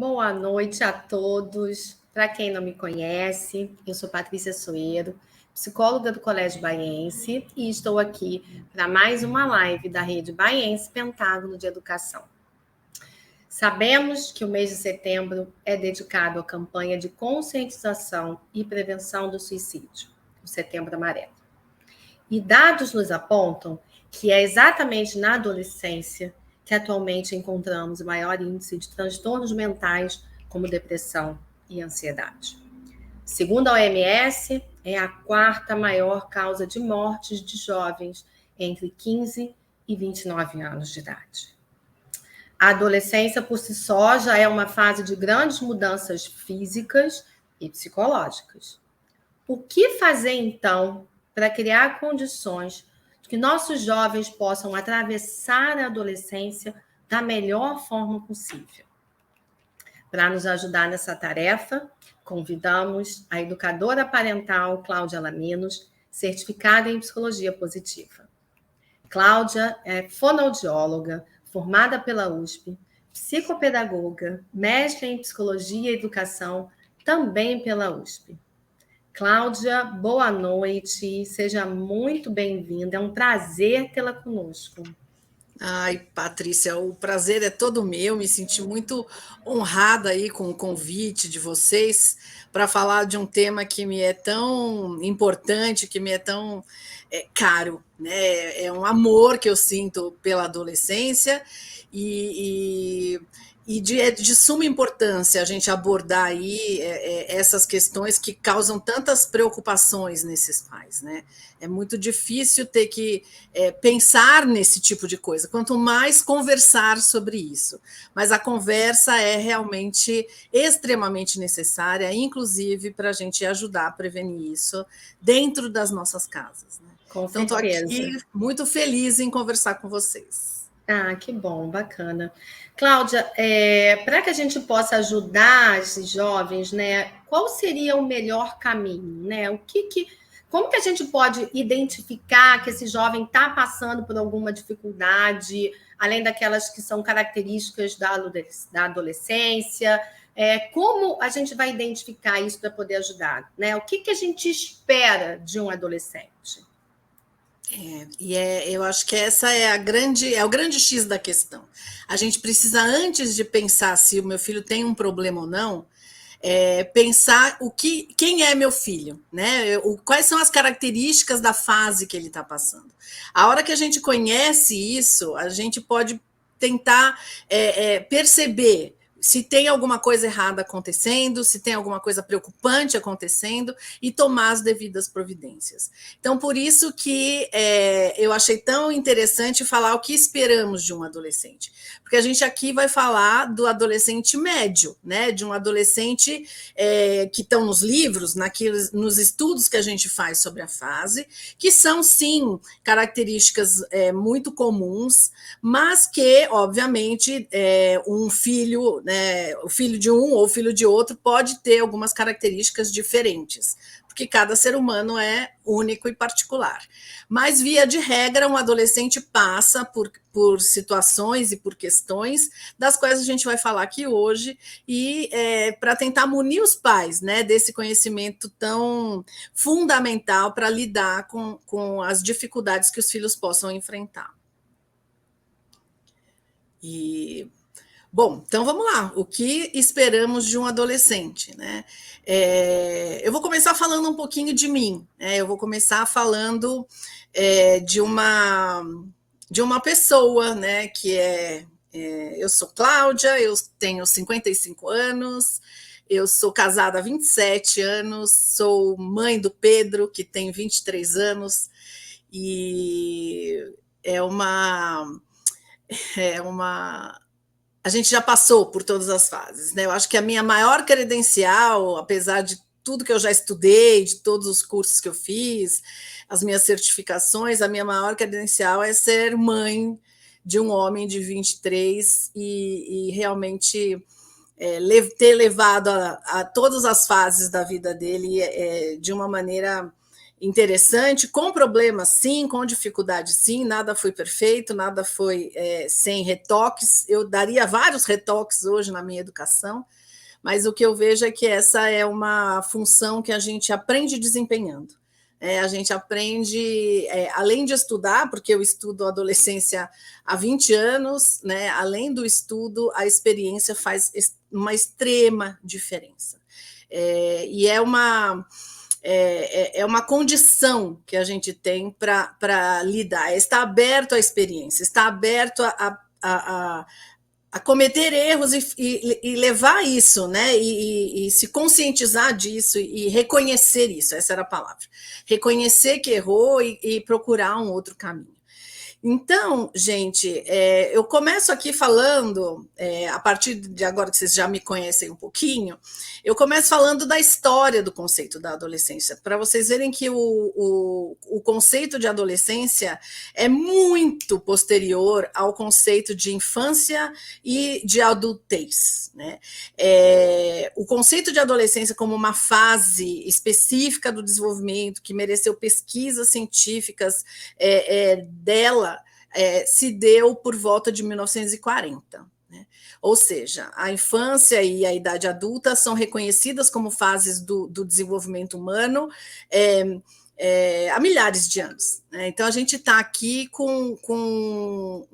Boa noite a todos. Para quem não me conhece, eu sou Patrícia Soeiro, psicóloga do Colégio Baiense, e estou aqui para mais uma live da Rede Baiense Pentágono de Educação. Sabemos que o mês de setembro é dedicado à campanha de conscientização e prevenção do suicídio, o Setembro Amarelo. E dados nos apontam que é exatamente na adolescência que atualmente encontramos o maior índice de transtornos mentais, como depressão e ansiedade. Segundo a OMS, é a quarta maior causa de mortes de jovens entre 15 e 29 anos de idade. A adolescência, por si só, já é uma fase de grandes mudanças físicas e psicológicas. O que fazer, então, para criar condições que nossos jovens possam atravessar a adolescência da melhor forma possível? Para nos ajudar nessa tarefa, convidamos a educadora parental Cláudia Laminos, certificada em psicologia positiva. Cláudia é fonoaudióloga, formada pela USP, psicopedagoga, mestre em psicologia e educação, também pela USP. Cláudia, boa noite, seja muito bem-vinda, é um prazer tê-la conosco. Ai, Patrícia, o prazer é todo meu, me senti muito honrada aí com o convite de vocês para falar de um tema que me é tão importante, que me é tão caro, né? É um amor que eu sinto pela adolescência e é de suma importância a gente abordar aí essas questões que causam tantas preocupações nesses pais, né? É muito difícil ter que pensar nesse tipo de coisa, quanto mais conversar sobre isso. Mas a conversa é realmente extremamente necessária, inclusive para a gente ajudar a prevenir isso dentro das nossas casas, né? Com então, estou aqui certeza. muito feliz em conversar com vocês. Ah, que bom, bacana. Cláudia, para que a gente possa ajudar esses jovens, né, qual seria o melhor caminho, né? Como que a gente pode identificar que esse jovem está passando por alguma dificuldade, além daquelas que são características da adolescência? Como a gente vai identificar isso para poder ajudar, né? O que a gente espera de um adolescente? Eu acho que essa é o grande X da questão. A gente precisa, antes de pensar se o meu filho tem um problema ou não, pensar quem é meu filho, né? Quais são as características da fase que ele está passando. A hora que a gente conhece isso, a gente pode tentar perceber se tem alguma coisa errada acontecendo, se tem alguma coisa preocupante acontecendo e tomar as devidas providências. Então, por isso que eu achei tão interessante falar o que esperamos de um adolescente. Porque a gente aqui vai falar do adolescente médio, né? De um adolescente que estão nos livros, nos estudos que a gente faz sobre a fase, que são, sim, características muito comuns, mas que, obviamente, um filho, né, o filho de um ou o filho de outro pode ter algumas características diferentes, porque cada ser humano é único e particular. Mas, via de regra, um adolescente passa por situações e por questões das quais a gente vai falar aqui hoje, e para tentar munir os pais, né, desse conhecimento tão fundamental para lidar com as dificuldades que os filhos possam enfrentar. Bom, então vamos lá. O que esperamos de um adolescente, né? Eu vou começar falando um pouquinho de mim. Eu vou começar falando de uma pessoa, né? Eu sou Cláudia, eu tenho 55 anos, eu sou casada há 27 anos, sou mãe do Pedro, que tem 23 anos, e a gente já passou por todas as fases, né? Eu acho que a minha maior credencial, apesar de tudo que eu já estudei, de todos os cursos que eu fiz, as minhas certificações, a minha maior credencial é ser mãe de um homem de 23 e realmente ter levado a todas as fases da vida dele de uma maneira interessante, com problemas sim, com dificuldade sim, nada foi perfeito, nada foi sem retoques. Eu daria vários retoques hoje na minha educação, mas o que eu vejo é que essa é uma função que a gente aprende desempenhando. A gente aprende, além de estudar, porque eu estudo adolescência há 20 anos, né, além do estudo, a experiência faz uma extrema diferença. E é uma condição que a gente tem para lidar, estar aberto à experiência, estar aberto a cometer erros e levar isso, né? E se conscientizar disso e reconhecer isso, essa era a palavra. Reconhecer que errou e procurar um outro caminho. Então, gente, eu começo aqui falando, a partir de agora que vocês já me conhecem um pouquinho, eu começo falando da história do conceito da adolescência, para vocês verem que o conceito de adolescência é muito posterior ao conceito de infância e de adultez, né? O conceito de adolescência como uma fase específica do desenvolvimento que mereceu pesquisas científicas dela, se deu por volta de 1940. Né? Ou seja, a infância e a idade adulta são reconhecidas como fases do desenvolvimento humano há milhares de anos. Né? Então, a gente está aqui com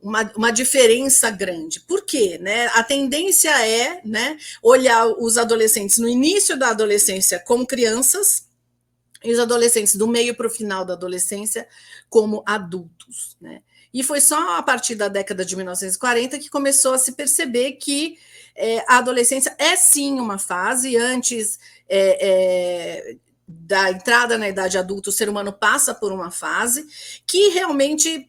uma diferença grande. Por quê? Né? A tendência é, né, olhar os adolescentes no início da adolescência como crianças, e os adolescentes do meio para o final da adolescência como adultos. Né? E foi só a partir da década de 1940 que começou a se perceber que a adolescência é sim uma fase. Antes da entrada na idade adulta, o ser humano passa por uma fase que realmente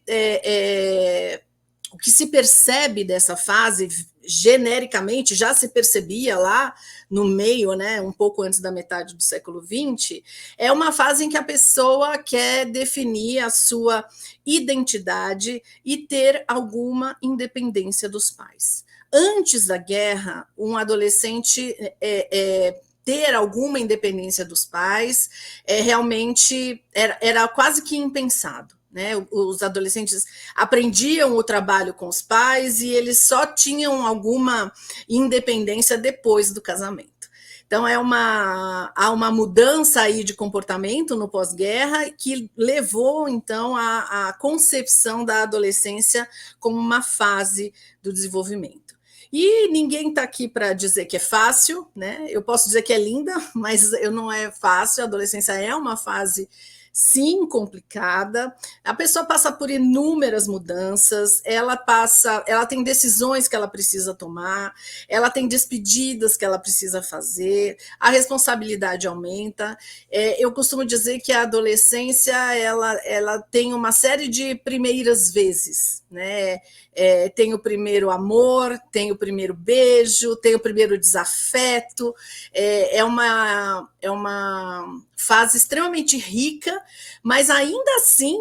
o que se percebe dessa fase, genericamente, já se percebia lá no meio, né, um pouco antes da metade do século XX, é uma fase em que a pessoa quer definir a sua identidade e ter alguma independência dos pais. Antes da guerra, um adolescente ter alguma independência dos pais realmente era quase que impensado. Né? Os adolescentes aprendiam o trabalho com os pais e eles só tinham alguma independência depois do casamento. Então, há uma mudança aí de comportamento no pós-guerra que levou, então, à concepção da adolescência como uma fase do desenvolvimento. E ninguém está aqui para dizer que é fácil, né? Eu posso dizer que é linda, mas não é fácil. A adolescência é uma fase, sim, complicada. A pessoa passa por inúmeras mudanças, ela tem decisões que ela precisa tomar, ela tem despedidas que ela precisa fazer, a responsabilidade aumenta. Eu costumo dizer que a adolescência ela tem uma série de primeiras vezes, né? Tem o primeiro amor, tem o primeiro beijo, tem o primeiro desafeto. É uma fase extremamente rica, mas ainda assim,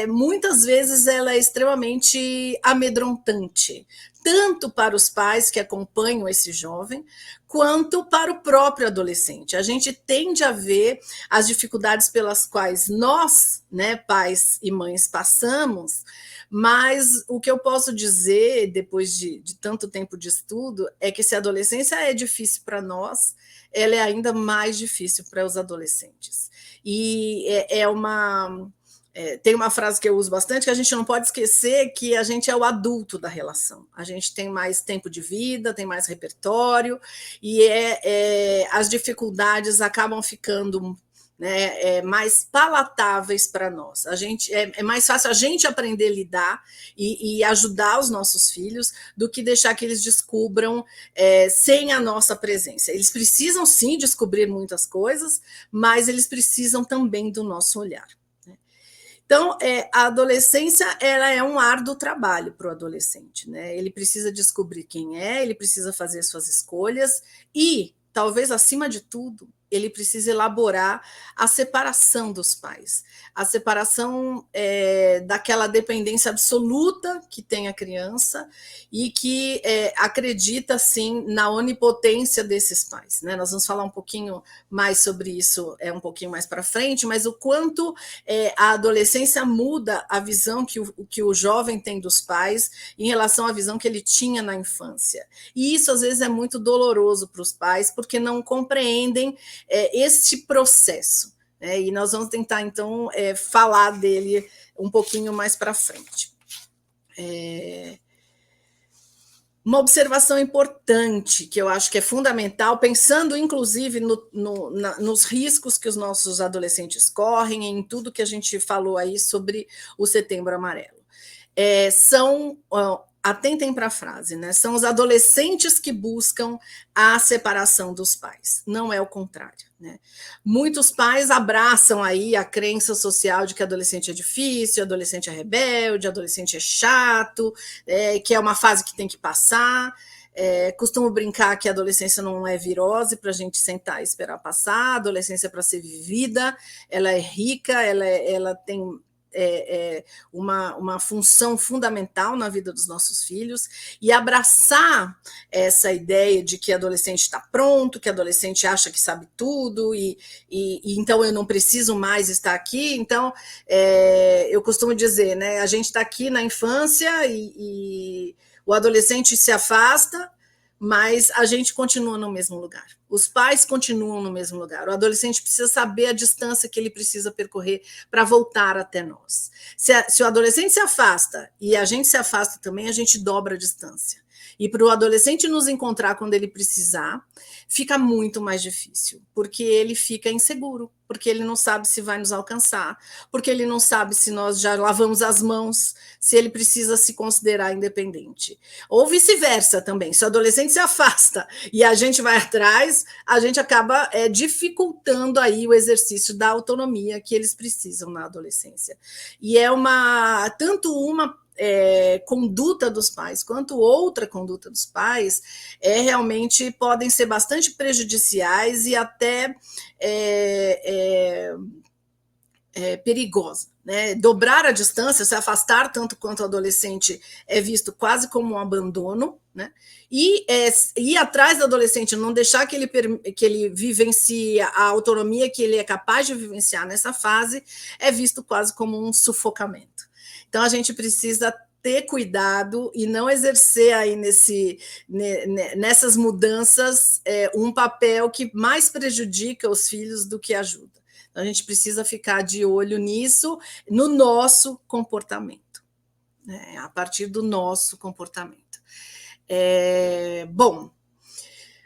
muitas vezes ela é extremamente amedrontante, tanto para os pais que acompanham esse jovem, quanto para o próprio adolescente. A gente tende a ver as dificuldades pelas quais nós, né, pais e mães, passamos, mas o que eu posso dizer, depois de tanto tempo de estudo, é que se a adolescência é difícil para nós, ela é ainda mais difícil para os adolescentes. E tem uma frase que eu uso bastante, que a gente não pode esquecer que a gente é o adulto da relação. A gente tem mais tempo de vida, tem mais repertório, e as dificuldades acabam ficando, né, mais palatáveis para nós. É mais fácil a gente aprender a lidar e ajudar os nossos filhos do que deixar que eles descubram sem a nossa presença. Eles precisam, sim, descobrir muitas coisas, mas eles precisam também do nosso olhar. Né? Então, a adolescência ela é um árduo trabalho para o adolescente. Né? Ele precisa descobrir quem é, ele precisa fazer suas escolhas e, talvez, acima de tudo, ele precisa elaborar a separação dos pais, a separação daquela dependência absoluta que tem a criança e que acredita, sim, na onipotência desses pais, né? Nós vamos falar um pouquinho mais sobre isso um pouquinho mais para frente, mas o quanto a adolescência muda a visão que o jovem tem dos pais em relação à visão que ele tinha na infância. E isso, às vezes, é muito doloroso para os pais, porque não compreendem este processo. E nós vamos tentar, então, falar dele um pouquinho mais para frente. Uma observação importante, que eu acho que é fundamental, pensando, inclusive, nos riscos que os nossos adolescentes correm, em tudo que a gente falou aí sobre o Setembro Amarelo. Atentem para a frase, né? São os adolescentes que buscam a separação dos pais, não é o contrário, né? Muitos pais abraçam aí a crença social de que adolescente é difícil, adolescente é rebelde, adolescente é chato, que é uma fase que tem que passar. Costumo brincar que a adolescência não é virose para a gente sentar e esperar passar, a adolescência é para ser vivida, ela é rica, ela tem uma função fundamental na vida dos nossos filhos, e abraçar essa ideia de que adolescente está pronto, que adolescente acha que sabe tudo, e então eu não preciso mais estar aqui. Então, eu costumo dizer, né, a gente está aqui na infância e o adolescente se afasta, mas a gente continua no mesmo lugar. Os pais continuam no mesmo lugar. O adolescente precisa saber a distância que ele precisa percorrer para voltar até nós. Se o adolescente se afasta e a gente se afasta também, a gente dobra a distância. E para o adolescente nos encontrar quando ele precisar, fica muito mais difícil, porque ele fica inseguro, porque ele não sabe se vai nos alcançar, porque ele não sabe se nós já lavamos as mãos, se ele precisa se considerar independente. Ou vice-versa também, se o adolescente se afasta e a gente vai atrás, a gente acaba dificultando aí o exercício da autonomia que eles precisam na adolescência. E tanto uma conduta dos pais quanto outra conduta dos pais realmente podem ser bastante prejudiciais e até perigosa, né? Dobrar a distância, se afastar tanto quanto o adolescente é visto quase como um abandono, né? E ir atrás do adolescente, não deixar que ele vivencie a autonomia que ele é capaz de vivenciar nessa fase, é visto quase como um sufocamento. Então, a gente precisa ter cuidado e não exercer aí nessas mudanças um papel que mais prejudica os filhos do que ajuda. Então, a gente precisa ficar de olho nisso, no nosso comportamento, né? A partir do nosso comportamento. Bom,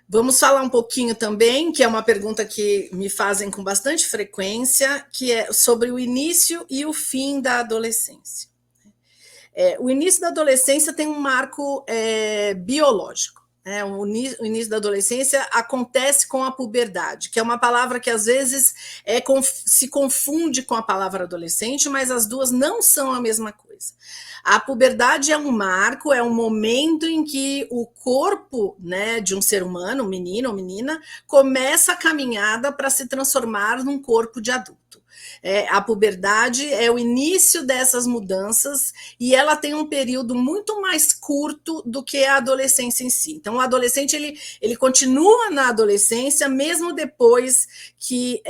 vamos falar um pouquinho também, que é uma pergunta que me fazem com bastante frequência, que é sobre o início e o fim da adolescência. O início da adolescência tem um marco biológico. O início da adolescência acontece com a puberdade, que é uma palavra que às vezes se confunde com a palavra adolescente, mas as duas não são a mesma coisa. A puberdade é um marco, é um momento em que o corpo, né, de um ser humano, um menino ou menina, começa a caminhada para se transformar num corpo de adulto. A puberdade é o início dessas mudanças e ela tem um período muito mais curto do que a adolescência em si. Então, o adolescente ele continua na adolescência mesmo depois que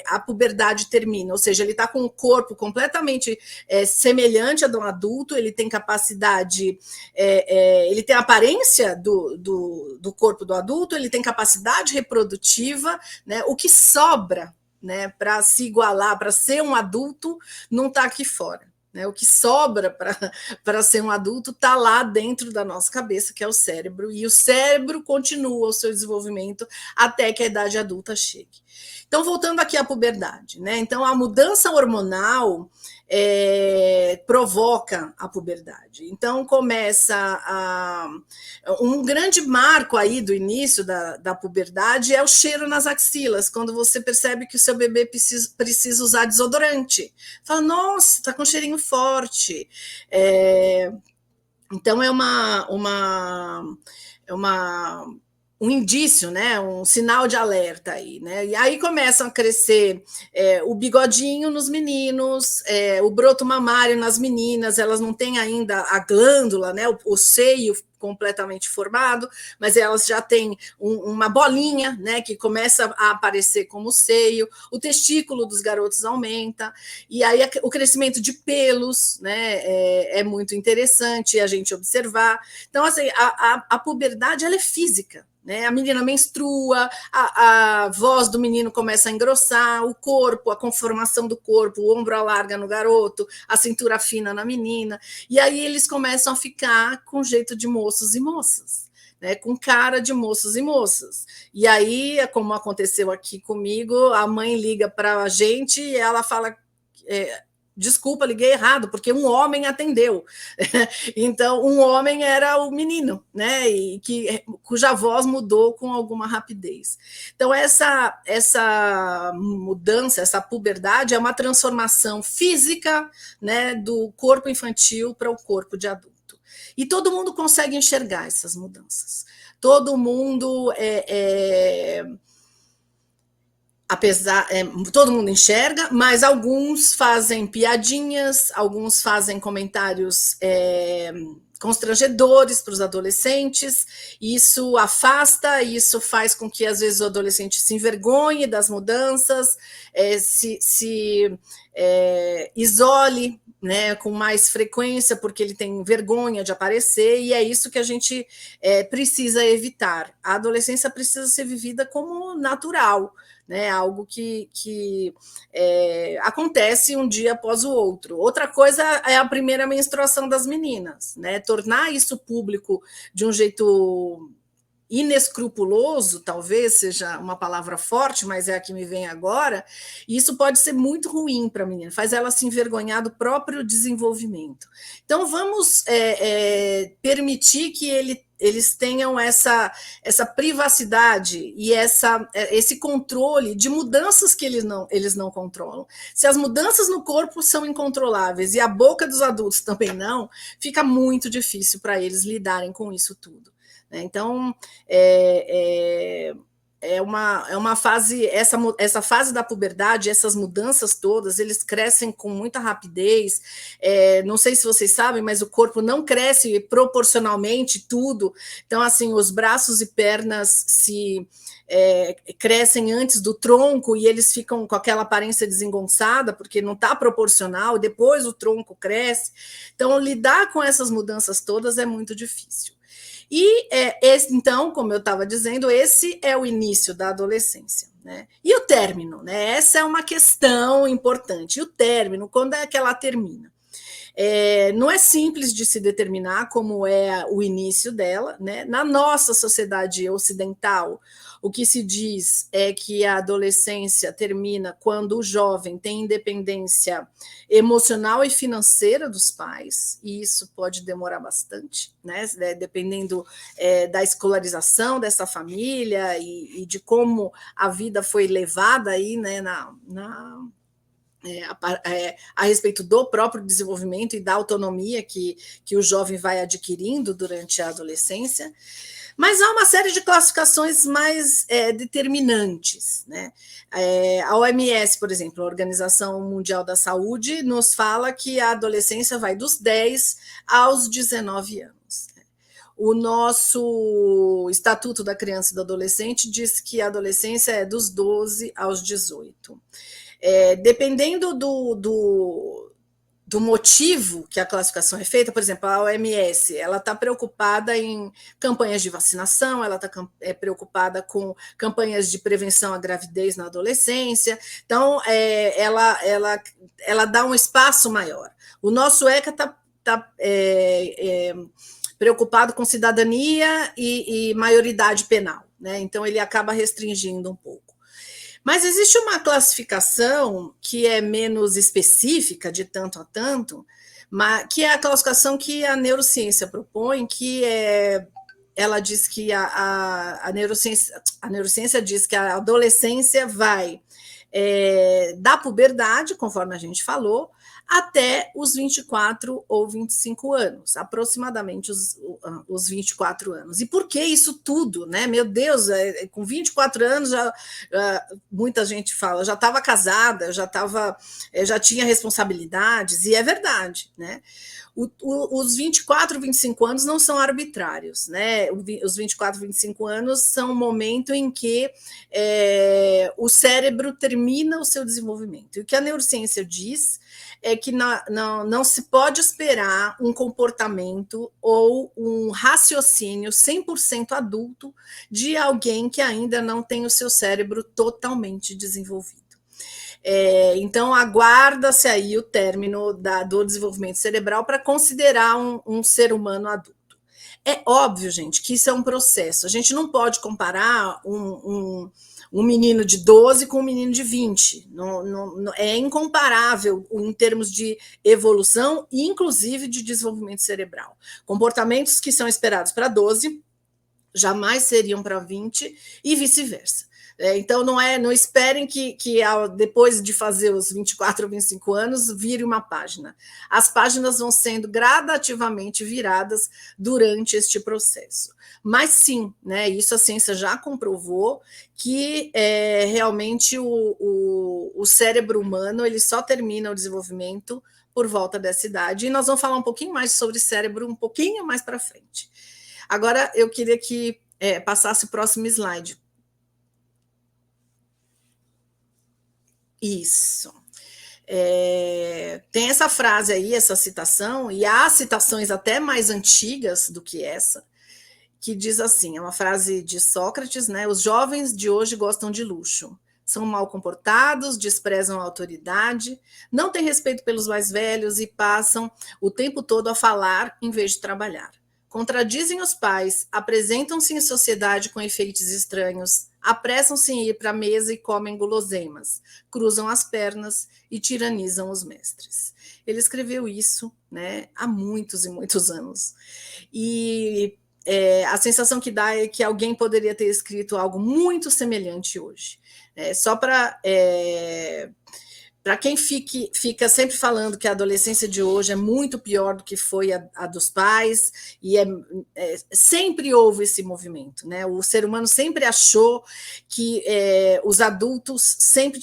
a puberdade termina, ou seja, ele está com o corpo completamente semelhante a de um adulto, ele tem capacidade, ele tem a aparência do corpo do adulto, ele tem capacidade reprodutiva, né? O que sobra, né, para se igualar, para ser um adulto, não está aqui fora, né? O que sobra para ser um adulto está lá dentro da nossa cabeça, que é o cérebro, e o cérebro continua o seu desenvolvimento até que a idade adulta chegue. Então, voltando aqui à puberdade, né? Então, a mudança hormonal provoca a puberdade. Então, começa um grande marco aí do início da puberdade é o cheiro nas axilas, quando você percebe que o seu bebê precisa usar desodorante. Fala, nossa, tá com um cheirinho forte. Então, é uma um indício, né, um sinal de alerta aí, né? E aí começam a crescer o bigodinho nos meninos, o broto mamário nas meninas, elas não têm ainda a glândula, né, o seio completamente formado, mas elas já têm uma bolinha, né, que começa a aparecer como seio, o testículo dos garotos aumenta, e aí o crescimento de pelos, né, é muito interessante a gente observar. Então, assim, a puberdade, ela é física, né? A menina menstrua, a voz do menino começa a engrossar, o corpo, a conformação do corpo, o ombro alarga no garoto, a cintura fina na menina, e aí eles começam a ficar com jeito de moços e moças, né, com cara de moços e moças. E aí, como aconteceu aqui comigo, a mãe liga para a gente e ela fala... desculpa, liguei errado, porque um homem atendeu. Então, um homem era o menino, né? E cuja voz mudou com alguma rapidez. Então, essa mudança, essa puberdade é uma transformação física, né, do corpo infantil para o corpo de adulto. E todo mundo consegue enxergar essas mudanças. Todo mundo todo mundo enxerga, mas alguns fazem piadinhas, alguns fazem comentários constrangedores para os adolescentes, isso afasta, isso faz com que às vezes o adolescente se envergonhe das mudanças, se isole, né, com mais frequência, porque ele tem vergonha de aparecer, e é isso que a gente precisa evitar. A adolescência precisa ser vivida como natural, né, algo que acontece um dia após o outro. Outra coisa é a primeira menstruação das meninas, né? Tornar isso público de um jeito inescrupuloso, talvez seja uma palavra forte, mas é a que me vem agora, e isso pode ser muito ruim para a menina, faz ela se envergonhar do próprio desenvolvimento. Então, vamos permitir que eles tenham essa privacidade e esse controle de mudanças que eles não controlam. Se as mudanças no corpo são incontroláveis e a boca dos adultos também não, fica muito difícil para eles lidarem com isso tudo. Então, é uma fase, essa fase da puberdade, essas mudanças todas, eles crescem com muita rapidez. Não sei se vocês sabem, mas o corpo não cresce proporcionalmente tudo. Então, assim, os braços e pernas crescem antes do tronco e eles ficam com aquela aparência desengonçada, porque não está proporcional, depois o tronco cresce. Então, lidar com essas mudanças todas é muito difícil. E então, como eu estava dizendo, esse é o início da adolescência, né? E o término, né? Essa é uma questão importante. E o término, quando é que ela termina? Não é simples de se determinar como é o início dela, né? Na nossa sociedade ocidental, o que se diz é que a adolescência termina quando o jovem tem independência emocional e financeira dos pais, e isso pode demorar bastante, né? Dependendo da escolarização dessa família e de como a vida foi levada aí, né, a respeito do próprio desenvolvimento e da autonomia que o jovem vai adquirindo durante a adolescência. Mas há uma série de classificações mais determinantes, né? A OMS, por exemplo, a Organização Mundial da Saúde, nos fala que a adolescência vai dos 10 aos 19 anos. O nosso Estatuto da Criança e do Adolescente diz que a adolescência é dos 12 aos 18. Dependendo do motivo que a classificação é feita, por exemplo, a OMS, ela está preocupada em campanhas de vacinação, ela está preocupada com campanhas de prevenção à gravidez na adolescência, então ela dá um espaço maior. O nosso ECA está preocupado com cidadania e maioridade penal, né? Então ele acaba restringindo um pouco. Mas existe uma classificação que é menos específica, de tanto a tanto, que é a classificação que a neurociência propõe, que ela diz que a neurociência diz que a adolescência vai da puberdade, conforme a gente falou, até os 24 ou 25 anos, aproximadamente os 24 anos. E por que isso tudo, né? Meu Deus, com 24 anos, muita gente fala, já estava casada, já tinha responsabilidades, e é verdade, né? Os 24, 25 anos não são arbitrários, né? Os 24, 25 anos são o momento em que o cérebro termina o seu desenvolvimento. E o que a neurociência diz é que não se pode esperar um comportamento ou um raciocínio 100% adulto de alguém que ainda não tem o seu cérebro totalmente desenvolvido. Então, aguarda-se aí o término do desenvolvimento cerebral para considerar um ser humano adulto. É óbvio, gente, que isso é um processo. A gente não pode comparar um menino de 12 com um menino de 20. É incomparável em termos de evolução e, inclusive, de desenvolvimento cerebral. Comportamentos que são esperados para 12 jamais seriam para 20 e vice-versa. Então, não esperem que depois de fazer os 24 ou 25 anos, vire uma página. As páginas vão sendo gradativamente viradas durante este processo. Mas sim, né, isso a ciência já comprovou que realmente o cérebro humano ele só termina o desenvolvimento por volta dessa idade. E nós vamos falar um pouquinho mais sobre cérebro um pouquinho mais para frente. Agora, eu queria que passasse o próximo slide. Isso. Tem essa frase aí, essa citação, e há citações até mais antigas do que essa, que diz assim, é uma frase de Sócrates, né? Os jovens de hoje gostam de luxo, são mal comportados, desprezam a autoridade, não têm respeito pelos mais velhos e passam o tempo todo a falar em vez de trabalhar. Contradizem os pais, apresentam-se em sociedade com efeitos estranhos, apressam-se em ir para a mesa e comem guloseimas, cruzam as pernas e tiranizam os mestres. Ele escreveu isso, né, há muitos e muitos anos. E a sensação que dá é que alguém poderia ter escrito algo muito semelhante hoje. Só para quem fica sempre falando que a adolescência de hoje é muito pior do que foi a dos pais, e sempre houve esse movimento, né? O ser humano sempre achou que os adultos sempre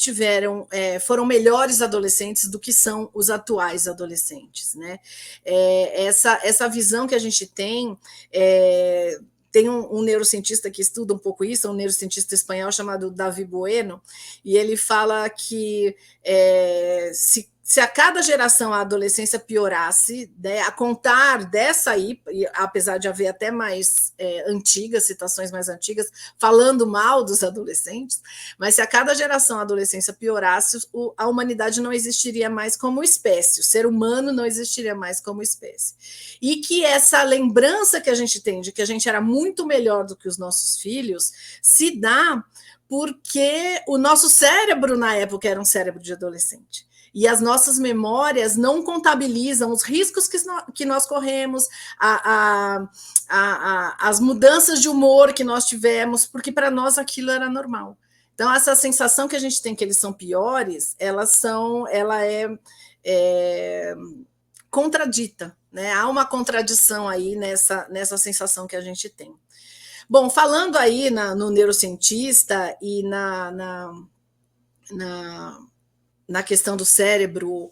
foram melhores adolescentes do que são os atuais adolescentes, né? Essa visão que a gente tem tem um neurocientista que estuda um pouco isso, um neurocientista espanhol chamado David Bueno, e ele fala que se a cada geração a adolescência piorasse, né, a contar dessa aí, apesar de haver até mais antigas, citações mais antigas, falando mal dos adolescentes, mas se a cada geração a adolescência piorasse, a humanidade não existiria mais como espécie, o ser humano não existiria mais como espécie. E que essa lembrança que a gente tem de que a gente era muito melhor do que os nossos filhos, se dá porque o nosso cérebro, na época, era um cérebro de adolescente. E as nossas memórias não contabilizam os riscos que nós corremos, as mudanças de humor que nós tivemos, porque para nós aquilo era normal. Então, essa sensação que a gente tem que eles são piores, ela é contradita, né? Há uma contradição aí nessa sensação que a gente tem. Bom, falando aí no neurocientista e na questão do cérebro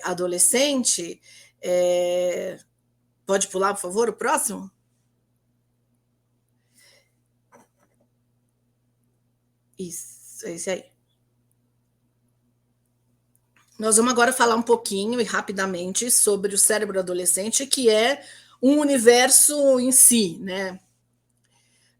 adolescente, pode pular, por favor, o próximo? Isso, esse aí. Nós vamos agora falar um pouquinho e rapidamente sobre o cérebro adolescente, que é um universo em si, né?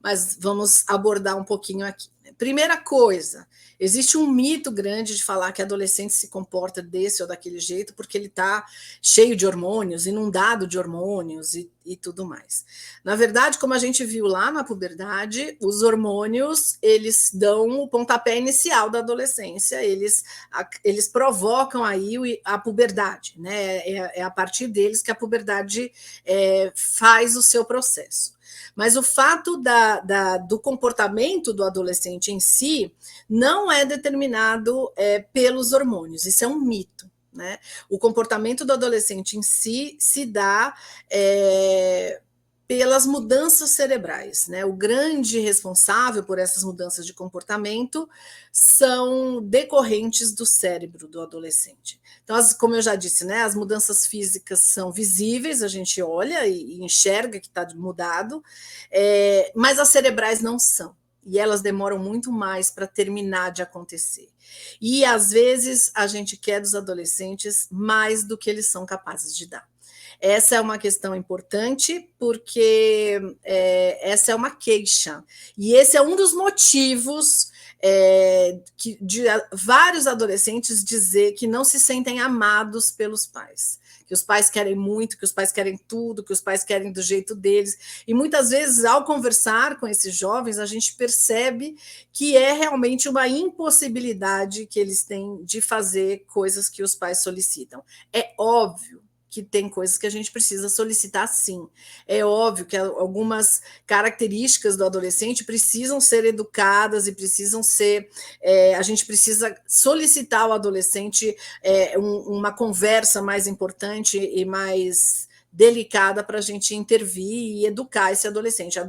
Mas vamos abordar um pouquinho aqui. Primeira coisa, existe um mito grande de falar que adolescente se comporta desse ou daquele jeito porque ele está cheio de hormônios, inundado de hormônios e tudo mais. Na verdade, como a gente viu lá na puberdade, os hormônios, eles dão o pontapé inicial da adolescência, eles provocam aí a puberdade, né? É a partir deles que a puberdade faz o seu processo. Mas o fato do comportamento do adolescente em si não é determinado pelos hormônios, isso é um mito. Né? O comportamento do adolescente em si se dá pelas mudanças cerebrais. Né? O grande responsável por essas mudanças de comportamento são decorrentes do cérebro do adolescente. Então, como eu já disse, né, as mudanças físicas são visíveis, a gente olha e enxerga que está mudado, mas as cerebrais não são. E elas demoram muito mais para terminar de acontecer. E, às vezes, a gente quer dos adolescentes mais do que eles são capazes de dar. Essa é uma questão importante, porque essa é uma queixa. E esse é um dos motivos de vários adolescentes dizer que não se sentem amados pelos pais. Que os pais querem muito, que os pais querem tudo, que os pais querem do jeito deles. E muitas vezes, ao conversar com esses jovens, a gente percebe que é realmente uma impossibilidade que eles têm de fazer coisas que os pais solicitam. É óbvio que tem coisas que a gente precisa solicitar, sim. É óbvio que algumas características do adolescente precisam ser educadas e precisam ser... a gente precisa solicitar ao adolescente uma conversa mais importante e mais delicada para a gente intervir e educar esse adolescente.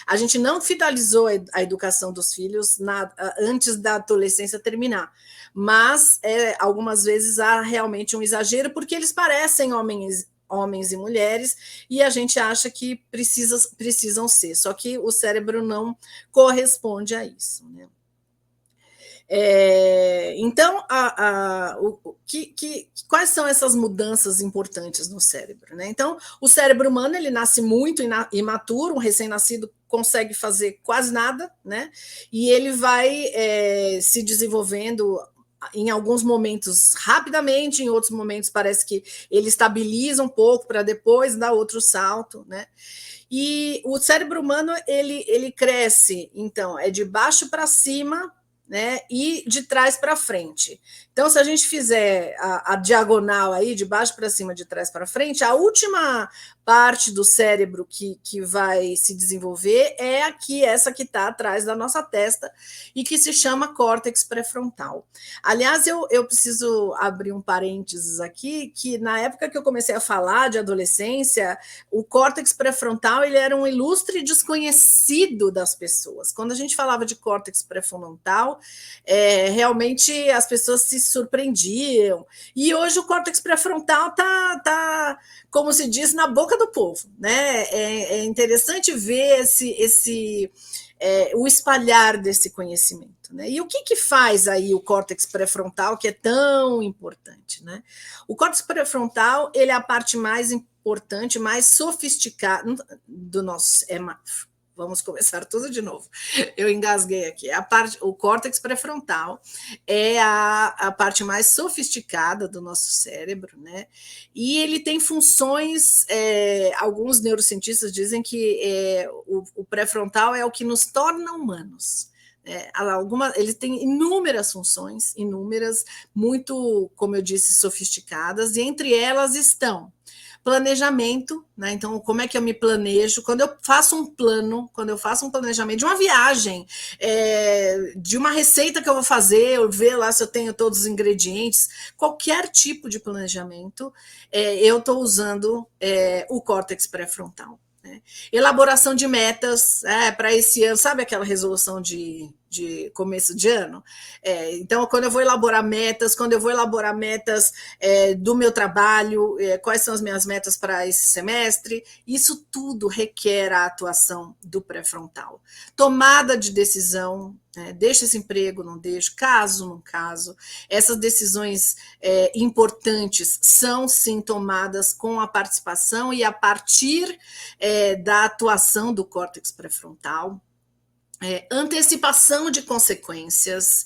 A gente não finalizou a educação dos filhos antes da adolescência terminar, mas algumas vezes há realmente um exagero, porque eles parecem homens e mulheres, e a gente acha que precisam ser, só que o cérebro não corresponde a isso, né? Então, quais são essas mudanças importantes no cérebro? Né? Então, o cérebro humano ele nasce muito imaturo, um recém-nascido consegue fazer quase nada, né? E ele vai se desenvolvendo em alguns momentos rapidamente, em outros momentos parece que ele estabiliza um pouco para depois dar outro salto, né? E o cérebro humano ele cresce, então, de baixo para cima, né, e de trás para frente. Então, se a gente fizer a diagonal aí, de baixo para cima, de trás para frente, a última parte do cérebro que vai se desenvolver é aqui, essa que está atrás da nossa testa, e que se chama córtex pré-frontal. Aliás, eu preciso abrir um parênteses aqui, que na época que eu comecei a falar de adolescência, o córtex pré-frontal ele era um ilustre desconhecido das pessoas. Quando a gente falava de córtex pré-frontal, realmente as pessoas se surpreendiam. E hoje o córtex pré-frontal está, como se diz, na boca do povo. Né? É interessante ver o espalhar desse conhecimento. Né? E o que faz aí o córtex pré-frontal que é tão importante? Né? O córtex pré-frontal ele é a parte mais importante, mais sofisticada do nosso... Vamos começar tudo de novo. Eu engasguei aqui. O córtex pré-frontal é a parte mais sofisticada do nosso cérebro, né? E ele tem funções. Alguns neurocientistas dizem que o pré-frontal é o que nos torna humanos. Ele tem inúmeras funções, muito, como eu disse, sofisticadas, e entre elas estão planejamento, né? Então, como é que eu me planejo? Quando eu faço um planejamento de uma viagem, de uma receita que eu vou fazer, eu ver lá se eu tenho todos os ingredientes, qualquer tipo de planejamento, eu estou usando o córtex pré-frontal. Né? Elaboração de metas para esse ano, sabe aquela resolução de começo de ano? Então, quando eu vou elaborar metas, do meu trabalho, quais são as minhas metas para esse semestre, isso tudo requer a atuação do pré-frontal. Tomada de decisão, deixa esse emprego, não deixo, caso, não caso. Essas decisões importantes são, sim, tomadas com a participação e a partir da atuação do córtex pré-frontal. Antecipação de consequências,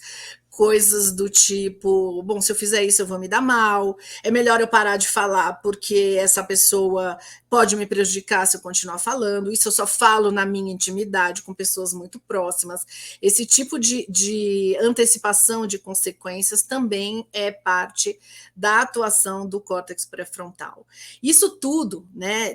coisas do tipo, bom, se eu fizer isso eu vou me dar mal, é melhor eu parar de falar porque essa pessoa pode me prejudicar se eu continuar falando, isso eu só falo na minha intimidade, com pessoas muito próximas. Esse tipo de antecipação de consequências também é parte da atuação do córtex pré-frontal. Isso tudo, né,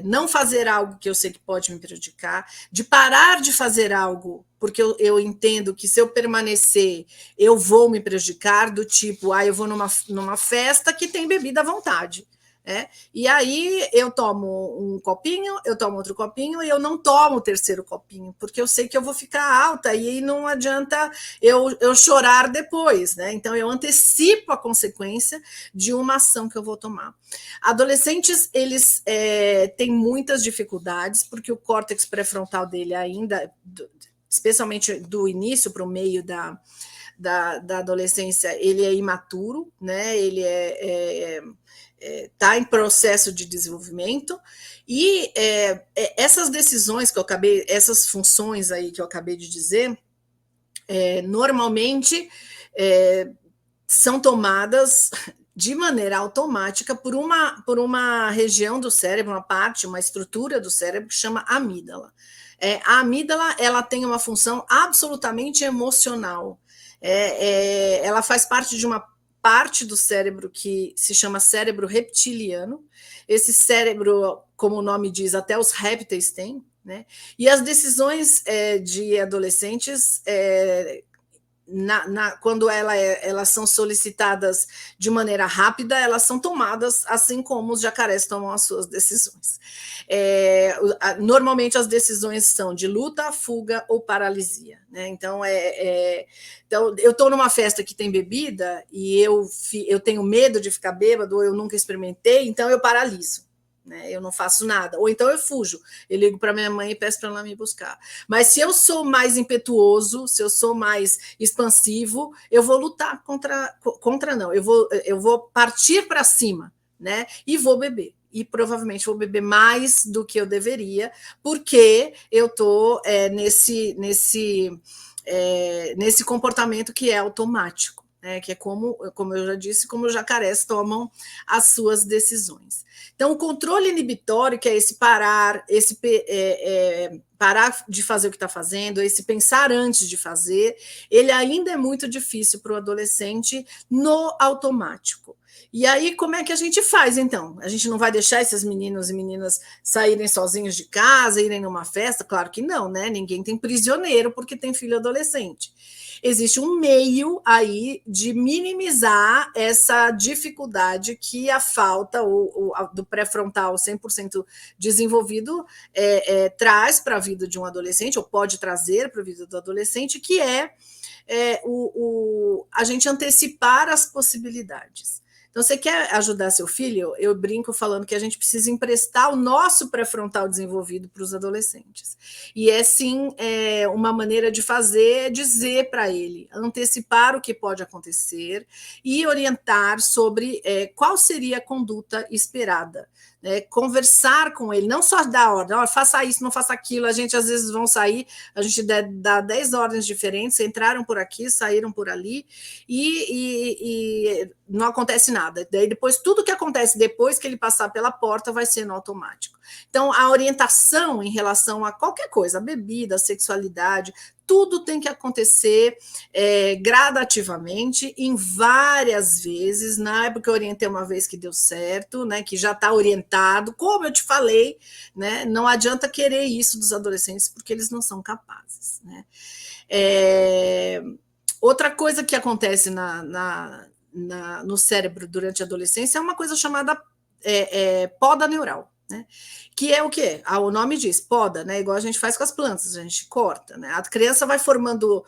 não fazer algo que eu sei que pode me prejudicar, de parar de fazer algo porque eu entendo que se eu permanecer, eu vou me prejudicar, do tipo, eu vou numa festa que tem bebida à vontade. E aí eu tomo um copinho, eu tomo outro copinho e eu não tomo o terceiro copinho, porque eu sei que eu vou ficar alta e aí não adianta eu chorar depois, né? Então eu antecipo a consequência de uma ação que eu vou tomar. Adolescentes, eles têm muitas dificuldades, porque o córtex pré-frontal dele ainda, especialmente do início para o meio da adolescência, ele é imaturo, né? Ele está em processo de desenvolvimento, e essas decisões que eu acabei, essas funções aí que eu acabei de dizer, normalmente são tomadas de maneira automática por uma região do cérebro, uma parte, uma estrutura do cérebro que chama amígdala. A amígdala, ela tem uma função absolutamente emocional. Ela faz parte de uma parte do cérebro que se chama cérebro reptiliano. Esse cérebro, como o nome diz, até os répteis têm, né? E as decisões de adolescentes, quando elas são solicitadas de maneira rápida, elas são tomadas assim como os jacarés tomam as suas decisões. Normalmente as decisões são de luta, fuga ou paralisia, né? Então, então eu estou numa festa que tem bebida e eu tenho medo de ficar bêbado, ou eu nunca experimentei, então eu paraliso. Né? Eu não faço nada, ou então eu fujo, eu ligo para minha mãe e peço para ela me buscar. Mas se eu sou mais impetuoso, se eu sou mais expansivo, eu vou lutar contra não, eu vou partir para cima, né? E vou beber. E provavelmente vou beber mais do que eu deveria, porque eu estou nesse comportamento que é automático. Que é como eu já disse, como os jacarés tomam as suas decisões. Então, o controle inibitório, que é esse parar, parar de fazer o que está fazendo, esse pensar antes de fazer, ele ainda é muito difícil para o adolescente no automático. E aí, como é que a gente faz, então? A gente não vai deixar esses meninos e meninas saírem sozinhos de casa, irem numa festa? Claro que não, né? Ninguém tem prisioneiro porque tem filho adolescente. Existe um meio aí de minimizar essa dificuldade que a falta do pré-frontal 100% desenvolvido traz para a vida de um adolescente, ou pode trazer para a vida do adolescente, que a gente antecipar as possibilidades. Então, você quer ajudar seu filho? Eu brinco falando que a gente precisa emprestar o nosso pré-frontal desenvolvido para os adolescentes. E sim, uma maneira de fazer é dizer para ele, antecipar o que pode acontecer e orientar sobre qual seria a conduta esperada. Conversar com ele, não só dar ordem, faça isso, não faça aquilo. A gente às vezes vão sair, a gente dá 10 ordens diferentes, entraram por aqui, saíram por ali, e não acontece nada. Daí depois, tudo que acontece depois que ele passar pela porta vai ser no automático. Então, a orientação em relação a qualquer coisa, a bebida, a sexualidade, tudo tem que acontecer gradativamente, em várias vezes. Na época eu orientei uma vez que deu certo, né, que já está orientado, como eu te falei, né, não adianta querer isso dos adolescentes, porque eles não são capazes. Né? Outra coisa que acontece no cérebro durante a adolescência é uma coisa chamada poda neural. Né? Que é o quê? O nome diz, poda, né? Igual a gente faz com as plantas, a gente corta. Né? A criança vai formando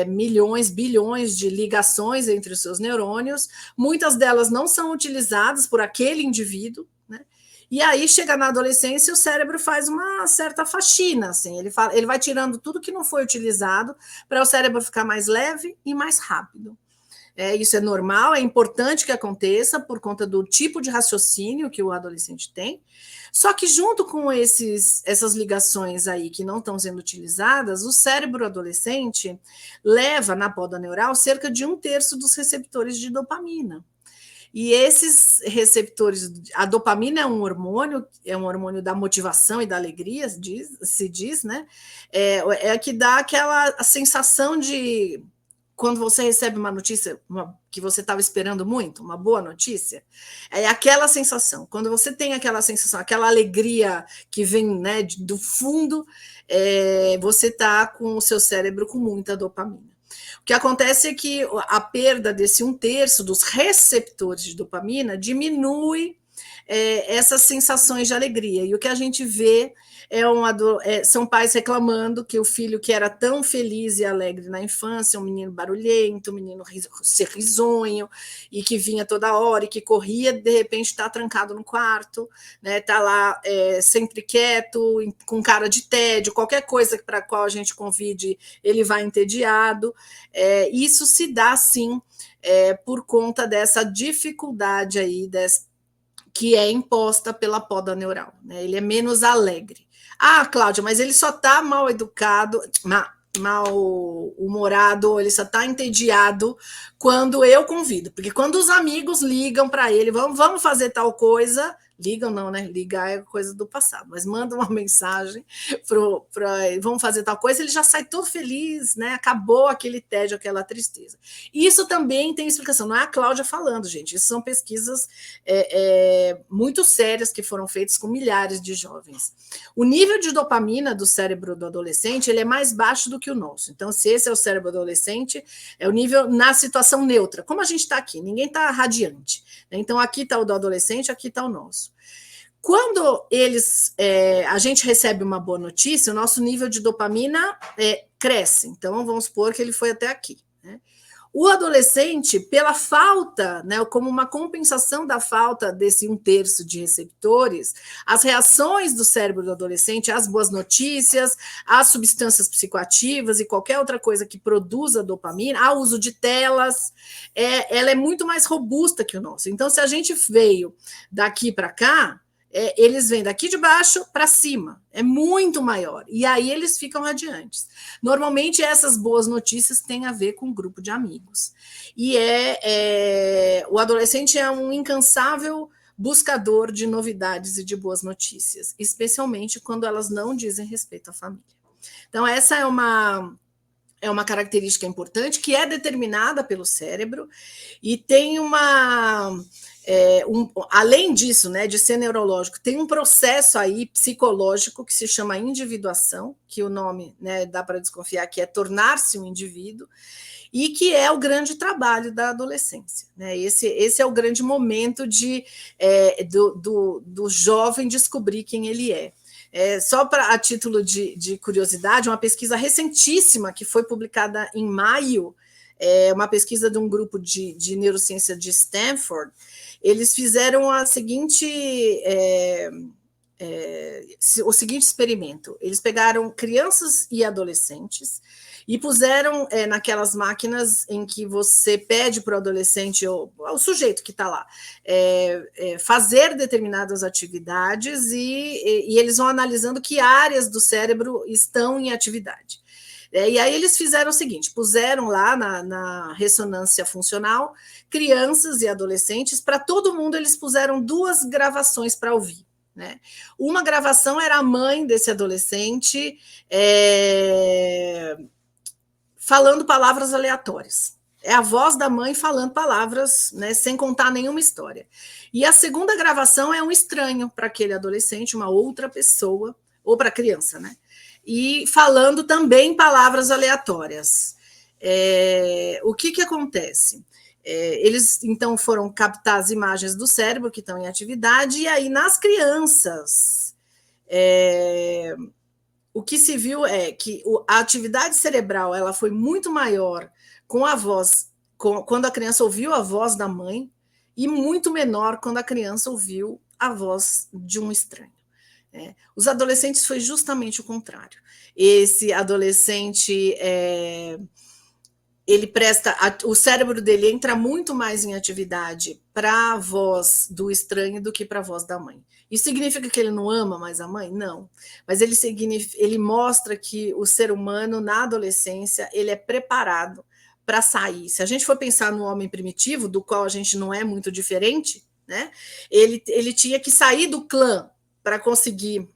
milhões, bilhões de ligações entre os seus neurônios, muitas delas não são utilizadas por aquele indivíduo, né? E aí chega na adolescência e o cérebro faz uma certa faxina, assim, ele vai tirando tudo que não foi utilizado para o cérebro ficar mais leve e mais rápido. Isso é normal, é importante que aconteça por conta do tipo de raciocínio que o adolescente tem. Só que junto com essas ligações aí que não estão sendo utilizadas, o cérebro adolescente leva na poda neural cerca de 1/3 dos receptores de dopamina. E esses receptores, a dopamina é um hormônio da motivação e da alegria, se diz, né? Que dá aquela sensação de quando você recebe uma notícia que você estava esperando muito, uma boa notícia, é aquela sensação. Quando você tem aquela sensação, aquela alegria que vem, né, do fundo, você está com o seu cérebro com muita dopamina. O que acontece é que a perda desse 1/3 dos receptores de dopamina diminui essas sensações de alegria. E o que a gente vê são pais reclamando que o filho que era tão feliz e alegre na infância, um menino barulhento, um menino risonho, e que vinha toda hora e que corria, de repente está trancado no quarto, né? Está lá sempre quieto, com cara de tédio, qualquer coisa para a qual a gente convide, ele vai entediado. Isso se dá, sim, por conta dessa dificuldade aí, que é imposta pela poda neural, né? Ele é menos alegre. Ah, Cláudia, mas ele só está mal educado, mal-humorado, ele só está entediado quando eu convido. Porque quando os amigos ligam para ele, vamos fazer tal coisa, ligam não, né? Ligar é coisa do passado, mas manda uma mensagem vamos fazer tal coisa, ele já sai todo feliz, né? Acabou aquele tédio, aquela tristeza. Isso também tem explicação, não é a Cláudia falando, gente. Isso são pesquisas muito sérias que foram feitas com milhares de jovens. O nível de dopamina do cérebro do adolescente ele é mais baixo do que o nosso. Então, se esse é o cérebro adolescente, é o nível na situação neutra. Como a gente está aqui, ninguém está radiante. Então, aqui está o do adolescente, aqui está o nosso. Quando a gente recebe uma boa notícia, o nosso nível de dopamina cresce. Então, vamos supor que ele foi até aqui, né? O adolescente, pela falta, né, como uma compensação da falta desse 1/3 de receptores, as reações do cérebro do adolescente às boas notícias, às substâncias psicoativas e qualquer outra coisa que produza dopamina, ao uso de telas, ela é muito mais robusta que o nosso. Então, se a gente veio daqui para cá, eles vêm daqui de baixo para cima, é muito maior, e aí eles ficam radiantes. Normalmente essas boas notícias têm a ver com um grupo de amigos, e o adolescente é um incansável buscador de novidades e de boas notícias, especialmente quando elas não dizem respeito à família. Então essa é uma característica importante que é determinada pelo cérebro e tem além disso, né, de ser neurológico, tem um processo aí psicológico que se chama individuação, que o nome, né, dá para desconfiar que é tornar-se um indivíduo, e que é o grande trabalho da adolescência, né? Esse é o grande momento do jovem descobrir quem ele é. Só a título de curiosidade, uma pesquisa recentíssima que foi publicada em maio, uma pesquisa de um grupo de neurociência de Stanford. Eles fizeram o seguinte experimento. Eles pegaram crianças e adolescentes e puseram naquelas máquinas em que você pede para o adolescente, ou o sujeito que está lá, fazer determinadas atividades e eles vão analisando que áreas do cérebro estão em atividade. E aí eles fizeram o seguinte, puseram lá na ressonância funcional crianças e adolescentes, para todo mundo eles puseram 2 gravações para ouvir, né? Uma gravação era a mãe desse adolescente falando palavras aleatórias. É a voz da mãe falando palavras, né, sem contar nenhuma história. E a segunda gravação é um estranho para aquele adolescente, uma outra pessoa, ou para a criança, né? E falando também palavras aleatórias. O que acontece? Eles, então, foram captar as imagens do cérebro que estão em atividade, e aí, nas crianças, o que se viu é que a atividade cerebral ela foi muito maior com a voz, quando a criança ouviu a voz da mãe, e muito menor quando a criança ouviu a voz de um estranho. Os adolescentes foi justamente o contrário. Esse adolescente, o cérebro dele entra muito mais em atividade para a voz do estranho do que para a voz da mãe. Isso significa que ele não ama mais a mãe? Não. Mas ele mostra que o ser humano, na adolescência, ele é preparado para sair. Se a gente for pensar no homem primitivo, do qual a gente não é muito diferente, né? Ele tinha que sair do clã para conseguir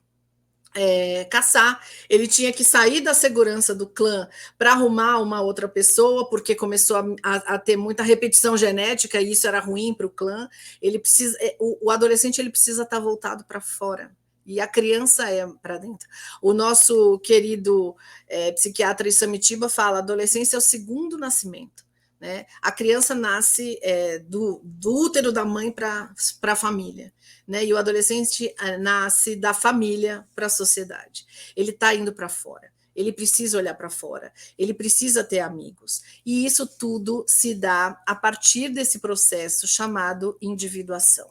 caçar, ele tinha que sair da segurança do clã para arrumar uma outra pessoa, porque começou a ter muita repetição genética e isso era ruim para o clã. Ele precisa, o adolescente ele precisa estar voltado para fora. E a criança é para dentro. O nosso querido psiquiatra Isamitiba fala: a adolescência é o segundo nascimento. Né? A criança nasce do útero da mãe para a família. Né? E o adolescente nasce da família para a sociedade. Ele está indo para fora. Ele precisa olhar para fora. Ele precisa ter amigos. E isso tudo se dá a partir desse processo chamado individuação.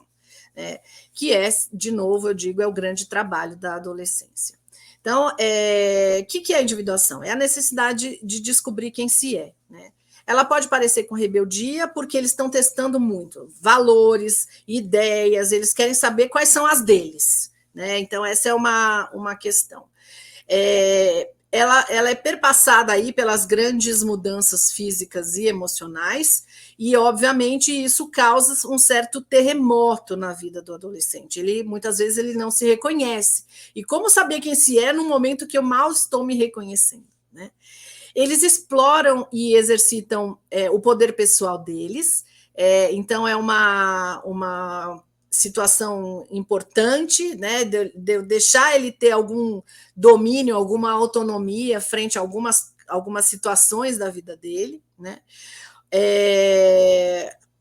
Né? Que é, de novo, eu digo, é o grande trabalho da adolescência. Então, o que é a individuação? É a necessidade de descobrir quem se é. Né? Ela pode parecer com rebeldia, porque eles estão testando muito valores, ideias, eles querem saber quais são as deles. Né? Então, essa é uma questão. Ela é perpassada aí pelas grandes mudanças físicas e emocionais, e, obviamente, isso causa um certo terremoto na vida do adolescente. Muitas vezes ele não se reconhece. E como saber quem se é no momento que eu mal estou me reconhecendo? Né? Eles exploram e exercitam o poder pessoal deles, então é uma situação importante, né, de deixar ele ter algum domínio, alguma autonomia frente a algumas situações da vida dele. Né?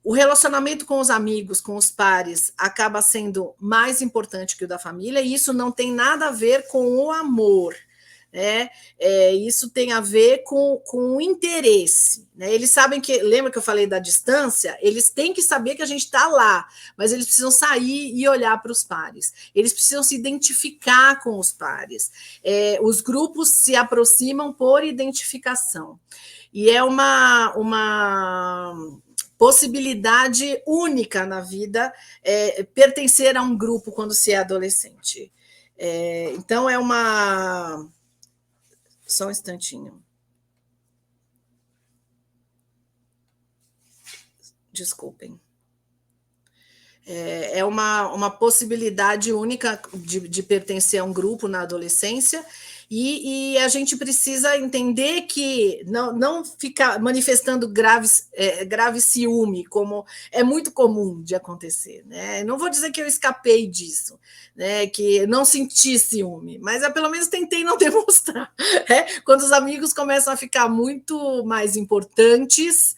O relacionamento com os amigos, com os pares, acaba sendo mais importante que o da família, e isso não tem nada a ver com o amor. Né? Isso tem a ver com o interesse. Né? Eles sabem que, lembra que eu falei da distância? Eles têm que saber que a gente está lá, mas eles precisam sair e olhar para os pares. Eles precisam se identificar com os pares. Os grupos se aproximam por identificação. E é uma possibilidade única na vida pertencer a um grupo quando se é adolescente. Então, é uma... Só um instantinho. Desculpem. É uma possibilidade única de pertencer a um grupo na adolescência, e a gente precisa entender que não ficar manifestando grave ciúme, como é muito comum de acontecer. Né? Não vou dizer que eu escapei disso, né? Que não senti ciúme, mas pelo menos tentei não demonstrar. Quando os amigos começam a ficar muito mais importantes,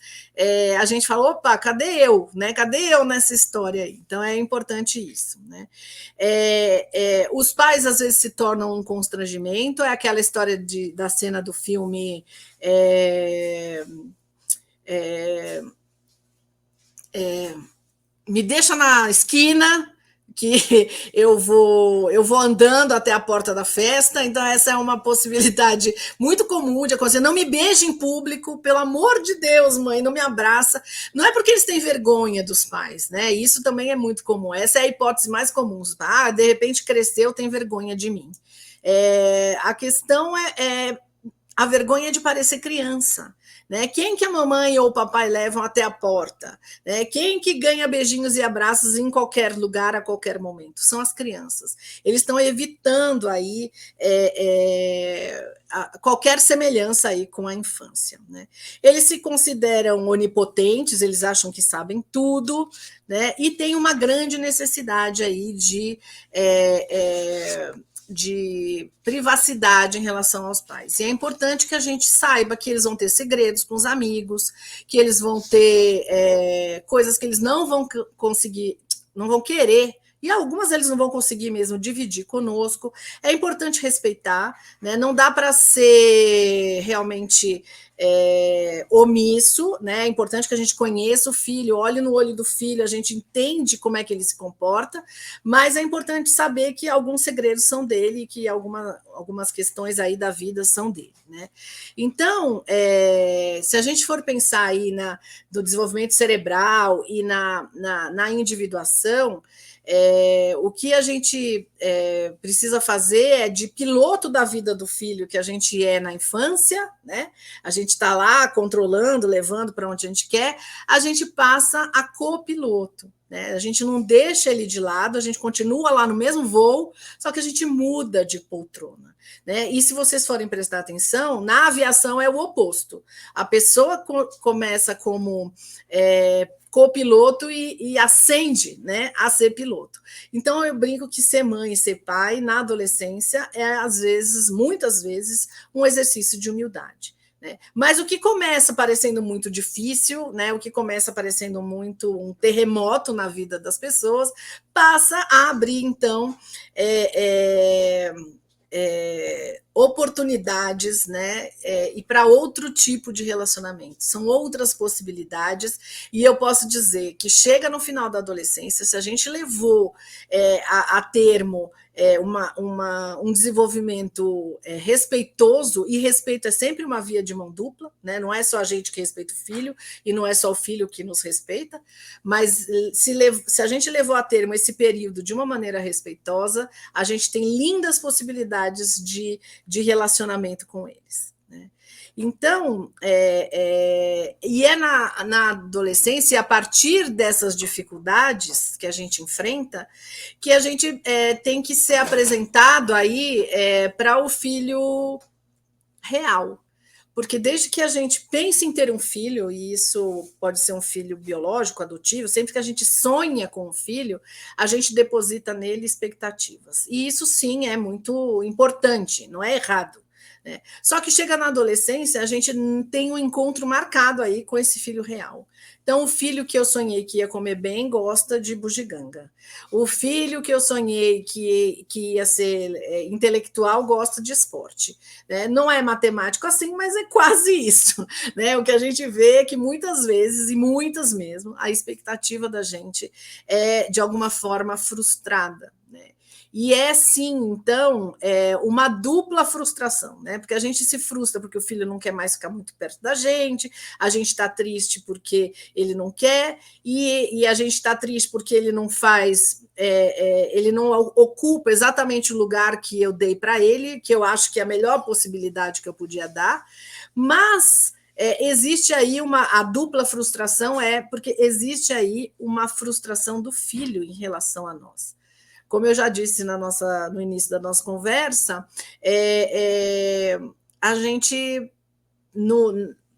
a gente fala: opa, cadê eu? Né? Cadê eu nessa história aí? Então é importante isso. Né? Os pais às vezes se tornam um constrangimento, é aquela história da cena do filme Me Deixa na Esquina, que eu vou andando até a porta da festa. Então essa é uma possibilidade muito comum de acontecer. Não me beije em público, pelo amor de Deus, mãe, não me abraça. Não é porque eles têm vergonha dos pais, né? Isso também é muito comum. Essa é a hipótese mais comum. De repente cresceu, tem vergonha de mim. A questão é a vergonha de parecer criança. Né? Quem que a mamãe ou o papai levam até a porta? Né? Quem que ganha beijinhos e abraços em qualquer lugar, a qualquer momento? São as crianças. Eles estão evitando aí qualquer semelhança aí com a infância. Né? Eles se consideram onipotentes, eles acham que sabem tudo, né? E tem uma grande necessidade aí de privacidade em relação aos pais. E é importante que a gente saiba que eles vão ter segredos com os amigos, que eles vão ter coisas que eles não vão conseguir, não vão querer, e algumas eles não vão conseguir mesmo dividir conosco. É importante respeitar, né? Não dá para ser realmente omisso, né? É importante que a gente conheça o filho, olhe no olho do filho, a gente entende como é que ele se comporta, mas é importante saber que alguns segredos são dele e que algumas questões aí da vida são dele. Né? Então, se a gente for pensar aí do desenvolvimento cerebral e na individuação, o que a gente precisa fazer é de piloto da vida do filho que a gente na infância, né? A gente gente está lá controlando, levando para onde a gente quer, a gente passa a copiloto. Né? A gente não deixa ele de lado, a gente continua lá no mesmo voo, só que a gente muda de poltrona. Né? E se vocês forem prestar atenção, na aviação é o oposto. A pessoa começa como copiloto e ascende, né, a ser piloto. Então eu brinco que ser mãe e ser pai na adolescência é, às vezes, muitas vezes, um exercício de humildade. Né? Mas o que começa parecendo muito difícil, né, o que começa parecendo muito um terremoto na vida das pessoas, passa a abrir, então, oportunidades, né, e para outro tipo de relacionamento. São outras possibilidades, e eu posso dizer que chega no final da adolescência, se a gente levou a termo um desenvolvimento respeitoso, e respeito é sempre uma via de mão dupla, né? Não é só a gente que respeita o filho, e não é só o filho que nos respeita, mas se a gente levou a termo esse período de uma maneira respeitosa, a gente tem lindas possibilidades de relacionamento com eles. Né? Então, na adolescência, a partir dessas dificuldades que a gente enfrenta, que a gente tem que ser apresentado aí para o filho real. Porque desde que a gente pense em ter um filho, e isso pode ser um filho biológico, adotivo, sempre que a gente sonha com um filho, a gente deposita nele expectativas. E isso sim é muito importante, não é errado. Né? Só que chega na adolescência, a gente tem um encontro marcado aí com esse filho real. Então, o filho que eu sonhei que ia comer bem gosta de bugiganga. O filho que eu sonhei que ia ser intelectual gosta de esporte. Né? Não é matemático assim, mas é quase isso. Né? O que a gente vê é que muitas vezes, e muitas mesmo, a expectativa da gente é, de alguma forma, frustrada. Né? E sim, então, uma dupla frustração, né? Porque a gente se frustra porque o filho não quer mais ficar muito perto da gente, a gente está triste porque ele não quer, e a gente está triste porque ele não faz, ele não ocupa exatamente o lugar que eu dei para ele, que eu acho que é a melhor possibilidade que eu podia dar, mas existe aí a dupla frustração, porque existe aí uma frustração do filho em relação a nós. Como eu já disse no início da nossa conversa, a gente,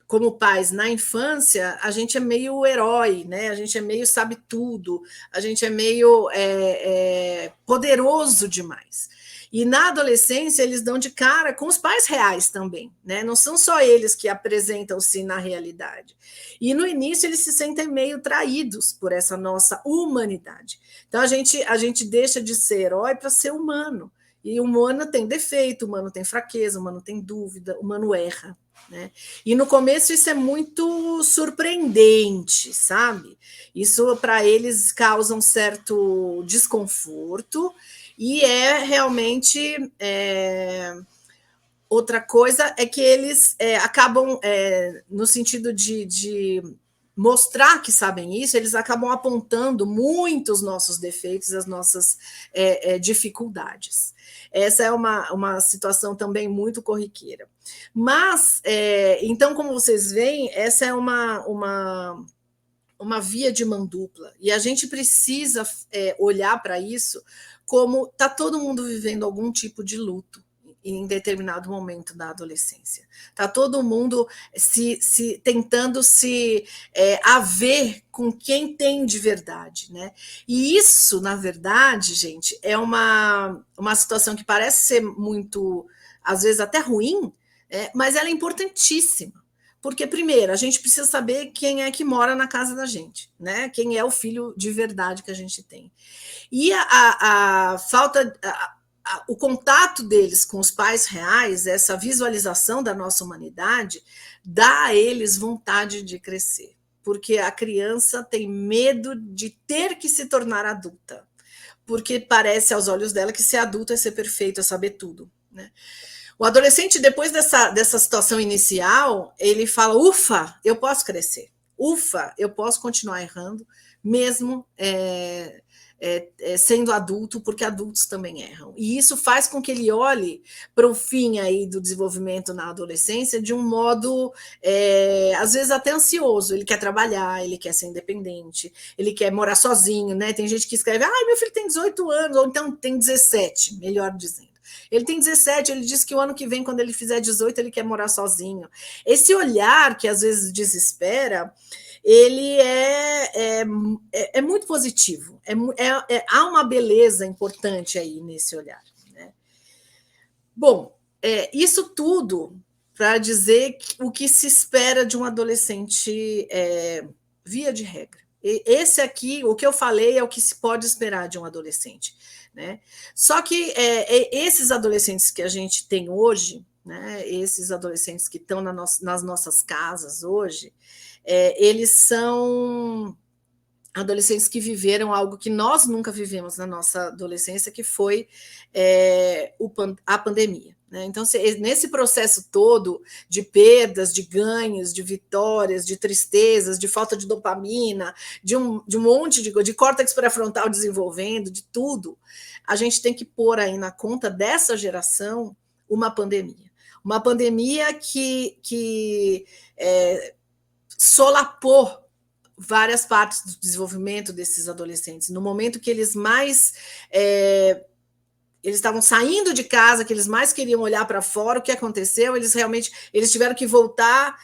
como pais na infância, a gente é meio herói, né? A gente é meio sabe tudo, a gente é meio poderoso demais. E na adolescência eles dão de cara com os pais reais também, né? Não são só eles que apresentam-se na realidade. E no início eles se sentem meio traídos por essa nossa humanidade. Então a gente deixa de ser herói para ser humano. E o humano tem defeito, o humano tem fraqueza, o humano tem dúvida, o humano erra. Né? E no começo isso é muito surpreendente, sabe? Isso para eles causa um certo desconforto. E realmente outra coisa é que eles acabam, no sentido de mostrar que sabem isso, eles acabam apontando muito os nossos defeitos, as nossas dificuldades. Essa é uma situação também muito corriqueira. Mas, então, como vocês veem, essa é uma via de mão dupla. E a gente precisa olhar para isso como está todo mundo vivendo algum tipo de luto em determinado momento da adolescência. Está todo mundo tentando se haver com quem tem de verdade. Né? E isso, na verdade, gente, é uma situação que parece ser muito, às vezes até ruim, mas ela é importantíssima. Porque, primeiro, a gente precisa saber quem é que mora na casa da gente, né? Quem é o filho de verdade que a gente tem. E a falta, o contato deles com os pais reais, essa visualização da nossa humanidade, dá a eles vontade de crescer. Porque a criança tem medo de ter que se tornar adulta. Porque parece aos olhos dela que ser adulto é ser perfeito, é saber tudo, né? O adolescente, depois dessa situação inicial, ele fala, ufa, eu posso crescer. Ufa, eu posso continuar errando, mesmo sendo adulto, porque adultos também erram. E isso faz com que ele olhe para o fim aí do desenvolvimento na adolescência de um modo, às vezes, até ansioso. Ele quer trabalhar, ele quer ser independente, ele quer morar sozinho, né? Tem gente que escreve, meu filho tem 18 anos, ou então tem 17, melhor dizendo. Ele tem 17, ele diz que o ano que vem, quando ele fizer 18, ele quer morar sozinho. Esse olhar que às vezes desespera, ele é muito positivo. Há uma beleza importante aí nesse olhar, né? Bom, isso tudo para dizer o que se espera de um adolescente via de regra. Esse aqui, o que eu falei, é o que se pode esperar de um adolescente, né? Só que esses adolescentes que a gente tem hoje, né, esses adolescentes que estão nas nossas casas hoje, eles são adolescentes que viveram algo que nós nunca vivemos na nossa adolescência, que foi a pandemia. Né? Então, nesse processo todo de perdas, de ganhos, de vitórias, de tristezas, de falta de dopamina, de um monte de córtex pré-frontal desenvolvendo, de tudo, a gente tem que pôr aí na conta dessa geração uma pandemia. Uma pandemia que solapou várias partes do desenvolvimento desses adolescentes. No momento que eles mais eles estavam saindo de casa, que eles mais queriam olhar para fora, o que aconteceu? Eles tiveram que voltar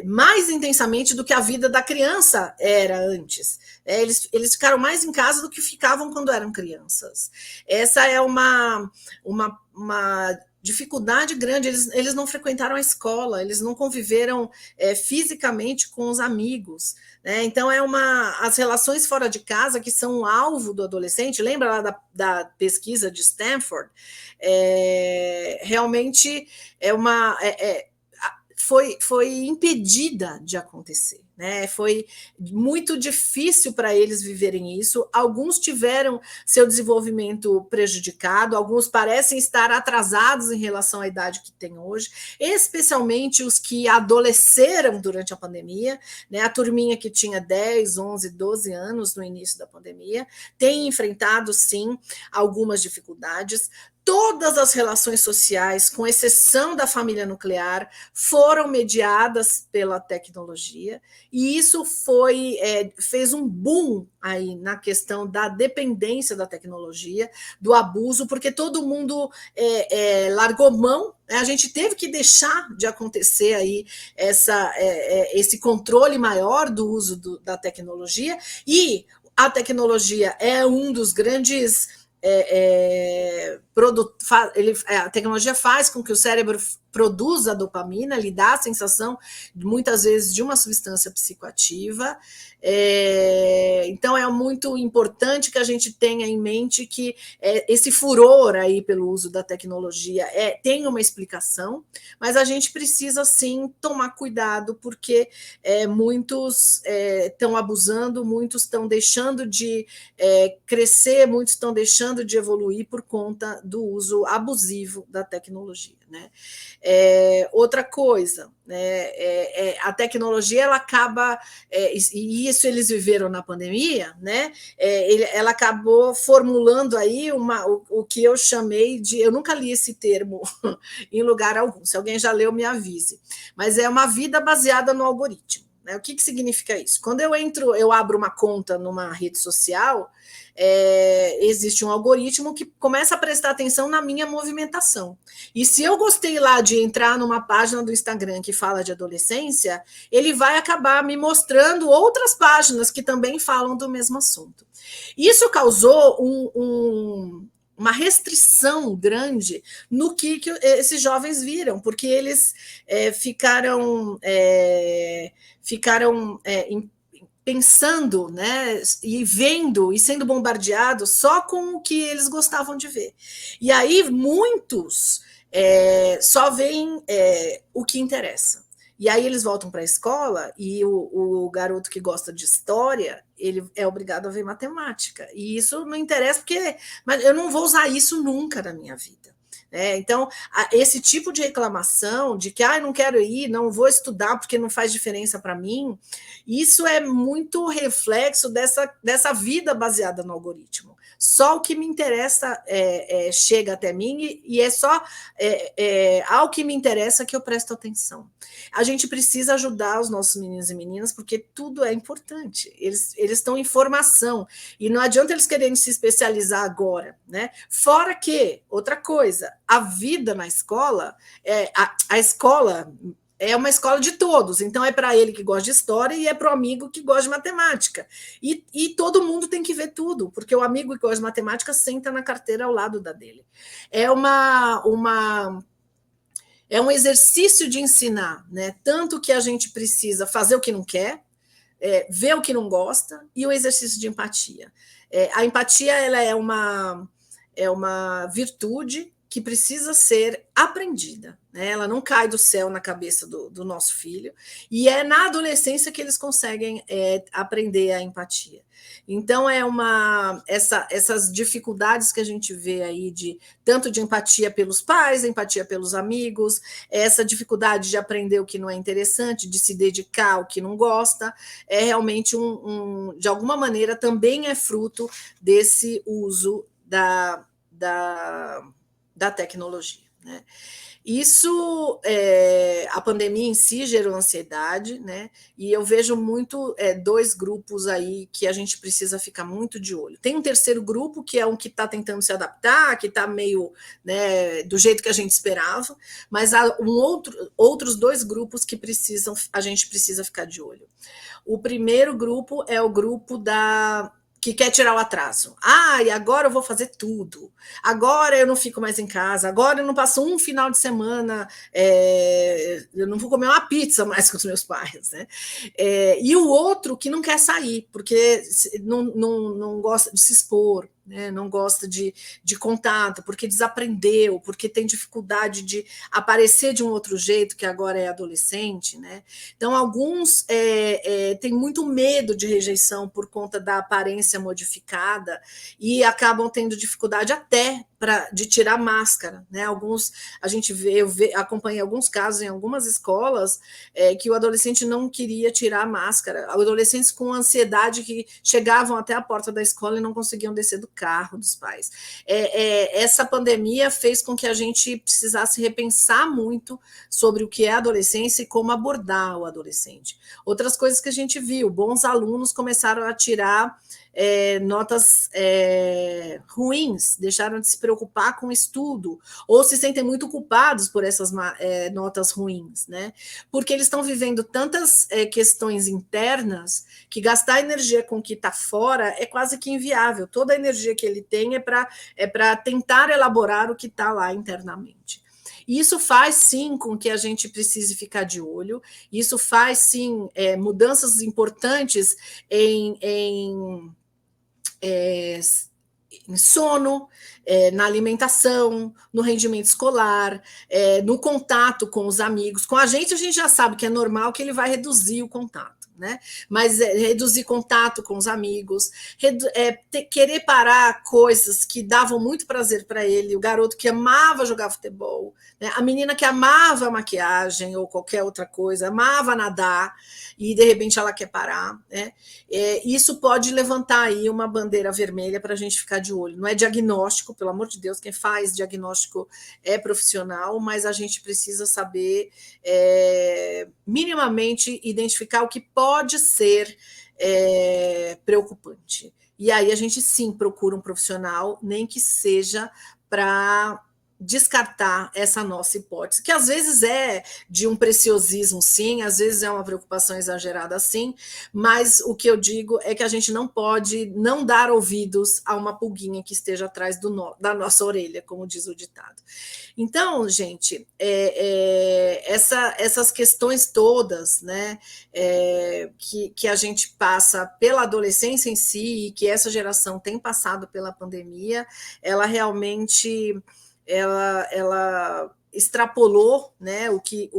mais intensamente do que a vida da criança era antes. Eles ficaram mais em casa do que ficavam quando eram crianças. Essa é uma dificuldade grande. Eles não frequentaram a escola, eles não conviveram fisicamente com os amigos, né? Então as relações fora de casa, que são um alvo do adolescente, lembra lá da pesquisa de Stanford, realmente foi impedida de acontecer. Né? Foi muito difícil para eles viverem isso. Alguns tiveram seu desenvolvimento prejudicado, alguns parecem estar atrasados em relação à idade que têm hoje, especialmente os que adolesceram durante a pandemia, né? A turminha que tinha 10, 11, 12 anos no início da pandemia tem enfrentado, sim, algumas dificuldades. Todas as relações sociais, com exceção da família nuclear, foram mediadas pela tecnologia, e isso fez um boom aí na questão da dependência da tecnologia, do abuso, porque todo mundo largou mão, né? A gente teve que deixar de acontecer aí esse controle maior do uso da tecnologia, e a tecnologia é um dos grandes... a tecnologia faz com que o cérebro produza dopamina, lhe dá a sensação, muitas vezes, de uma substância psicoativa. Então, é muito importante que a gente tenha em mente que esse furor aí pelo uso da tecnologia tem uma explicação, mas a gente precisa, sim, tomar cuidado, porque muitos estão abusando, muitos estão deixando de crescer, muitos estão deixando de evoluir por conta do uso abusivo da tecnologia, né? Outra coisa, né, a tecnologia ela acaba, e isso eles viveram na pandemia, né? Ela acabou formulando aí o que eu chamei de, eu nunca li esse termo em lugar algum, se alguém já leu, me avise, mas é uma vida baseada no algoritmo. O que significa isso? Quando eu abro uma conta numa rede social, existe um algoritmo que começa a prestar atenção na minha movimentação. E se eu gostei lá de entrar numa página do Instagram que fala de adolescência, ele vai acabar me mostrando outras páginas que também falam do mesmo assunto. Isso causou uma restrição grande no que esses jovens viram, porque eles ficaram pensando, né, e vendo e sendo bombardeados só com o que eles gostavam de ver. E aí muitos só veem o que interessa. E aí eles voltam para a escola e o garoto que gosta de história, ele é obrigado a ver matemática. E isso não interessa, mas eu não vou usar isso nunca na minha vida. Então, esse tipo de reclamação de que não quero ir, não vou estudar porque não faz diferença para mim, isso é muito reflexo dessa vida baseada no algoritmo. Só o que me interessa chega até mim e é só ao que me interessa que eu presto atenção. A gente precisa ajudar os nossos meninos e meninas porque tudo é importante. Eles estão em formação e não adianta eles quererem se especializar agora, né? Fora que, outra coisa, a vida na escola, a escola é uma escola de todos, então é para ele que gosta de história e é para o amigo que gosta de matemática. E todo mundo tem que ver tudo, porque o amigo que gosta de matemática senta na carteira ao lado da dele. É um exercício de ensinar, né? Tanto que a gente precisa fazer o que não quer, ver o que não gosta, e o exercício de empatia. A empatia ela é uma virtude que precisa ser aprendida, né? Ela não cai do céu na cabeça do nosso filho, e é na adolescência que eles conseguem aprender a empatia. Então, essas dificuldades que a gente vê aí, tanto de empatia pelos pais, empatia pelos amigos, essa dificuldade de aprender o que não é interessante, de se dedicar ao que não gosta, é realmente de alguma maneira, também é fruto desse uso da tecnologia, né? Isso, a pandemia em si gerou ansiedade, né? E eu vejo muito dois grupos aí que a gente precisa ficar muito de olho. Tem um terceiro grupo, que é um que está tentando se adaptar, que está meio, né, do jeito que a gente esperava, mas há outros dois grupos que a gente precisa ficar de olho. O primeiro grupo é o grupo que quer tirar o atraso. E agora eu vou fazer tudo. Agora eu não fico mais em casa. Agora eu não passo um final de semana. Eu não vou comer uma pizza mais com os meus pais, né? E o outro que não quer sair, porque não gosta de se expor, né? Não gosta de contato, porque desaprendeu, porque tem dificuldade de aparecer de um outro jeito, que agora é adolescente, né? Então, alguns têm muito medo de rejeição por conta da aparência modificada e acabam tendo dificuldade até de tirar máscara, né? A gente acompanha alguns casos em algumas escolas que o adolescente não queria tirar a máscara, adolescentes com ansiedade que chegavam até a porta da escola e não conseguiam descer do carro dos pais. Essa pandemia fez com que a gente precisasse repensar muito sobre o que é adolescência e como abordar o adolescente. Outras coisas que a gente viu, bons alunos começaram a tirar notas ruins, deixaram de se preocupar com o estudo, ou se sentem muito culpados por essas notas ruins, né? Porque eles estão vivendo tantas questões internas que gastar energia com o que está fora é quase que inviável. Toda a energia que ele tem é para tentar elaborar o que está lá internamente. E isso faz, sim, com que a gente precise ficar de olho, isso faz, sim, mudanças importantes em sono, na alimentação, no rendimento escolar, no contato com os amigos. Com a gente já sabe que é normal que ele vai reduzir o contato, né? Mas reduzir contato com os amigos, querer parar coisas que davam muito prazer para ele, o garoto que amava jogar futebol, né? A menina que amava maquiagem ou qualquer outra coisa, amava nadar, e de repente ela quer parar, né? Isso pode levantar aí uma bandeira vermelha para a gente ficar de olho. Não é diagnóstico, pelo amor de Deus, quem faz diagnóstico é profissional, mas a gente precisa saber minimamente identificar o que pode ser preocupante. E aí a gente sim procura um profissional, nem que seja para descartar essa nossa hipótese, que às vezes é de um preciosismo, sim, às vezes é uma preocupação exagerada, sim, mas o que eu digo é que a gente não pode não dar ouvidos a uma pulguinha que esteja atrás da nossa orelha, como diz o ditado. Então, gente, essas questões todas, né, que a gente passa pela adolescência em si e que essa geração tem passado pela pandemia, ela realmente ela extrapolou, né, o que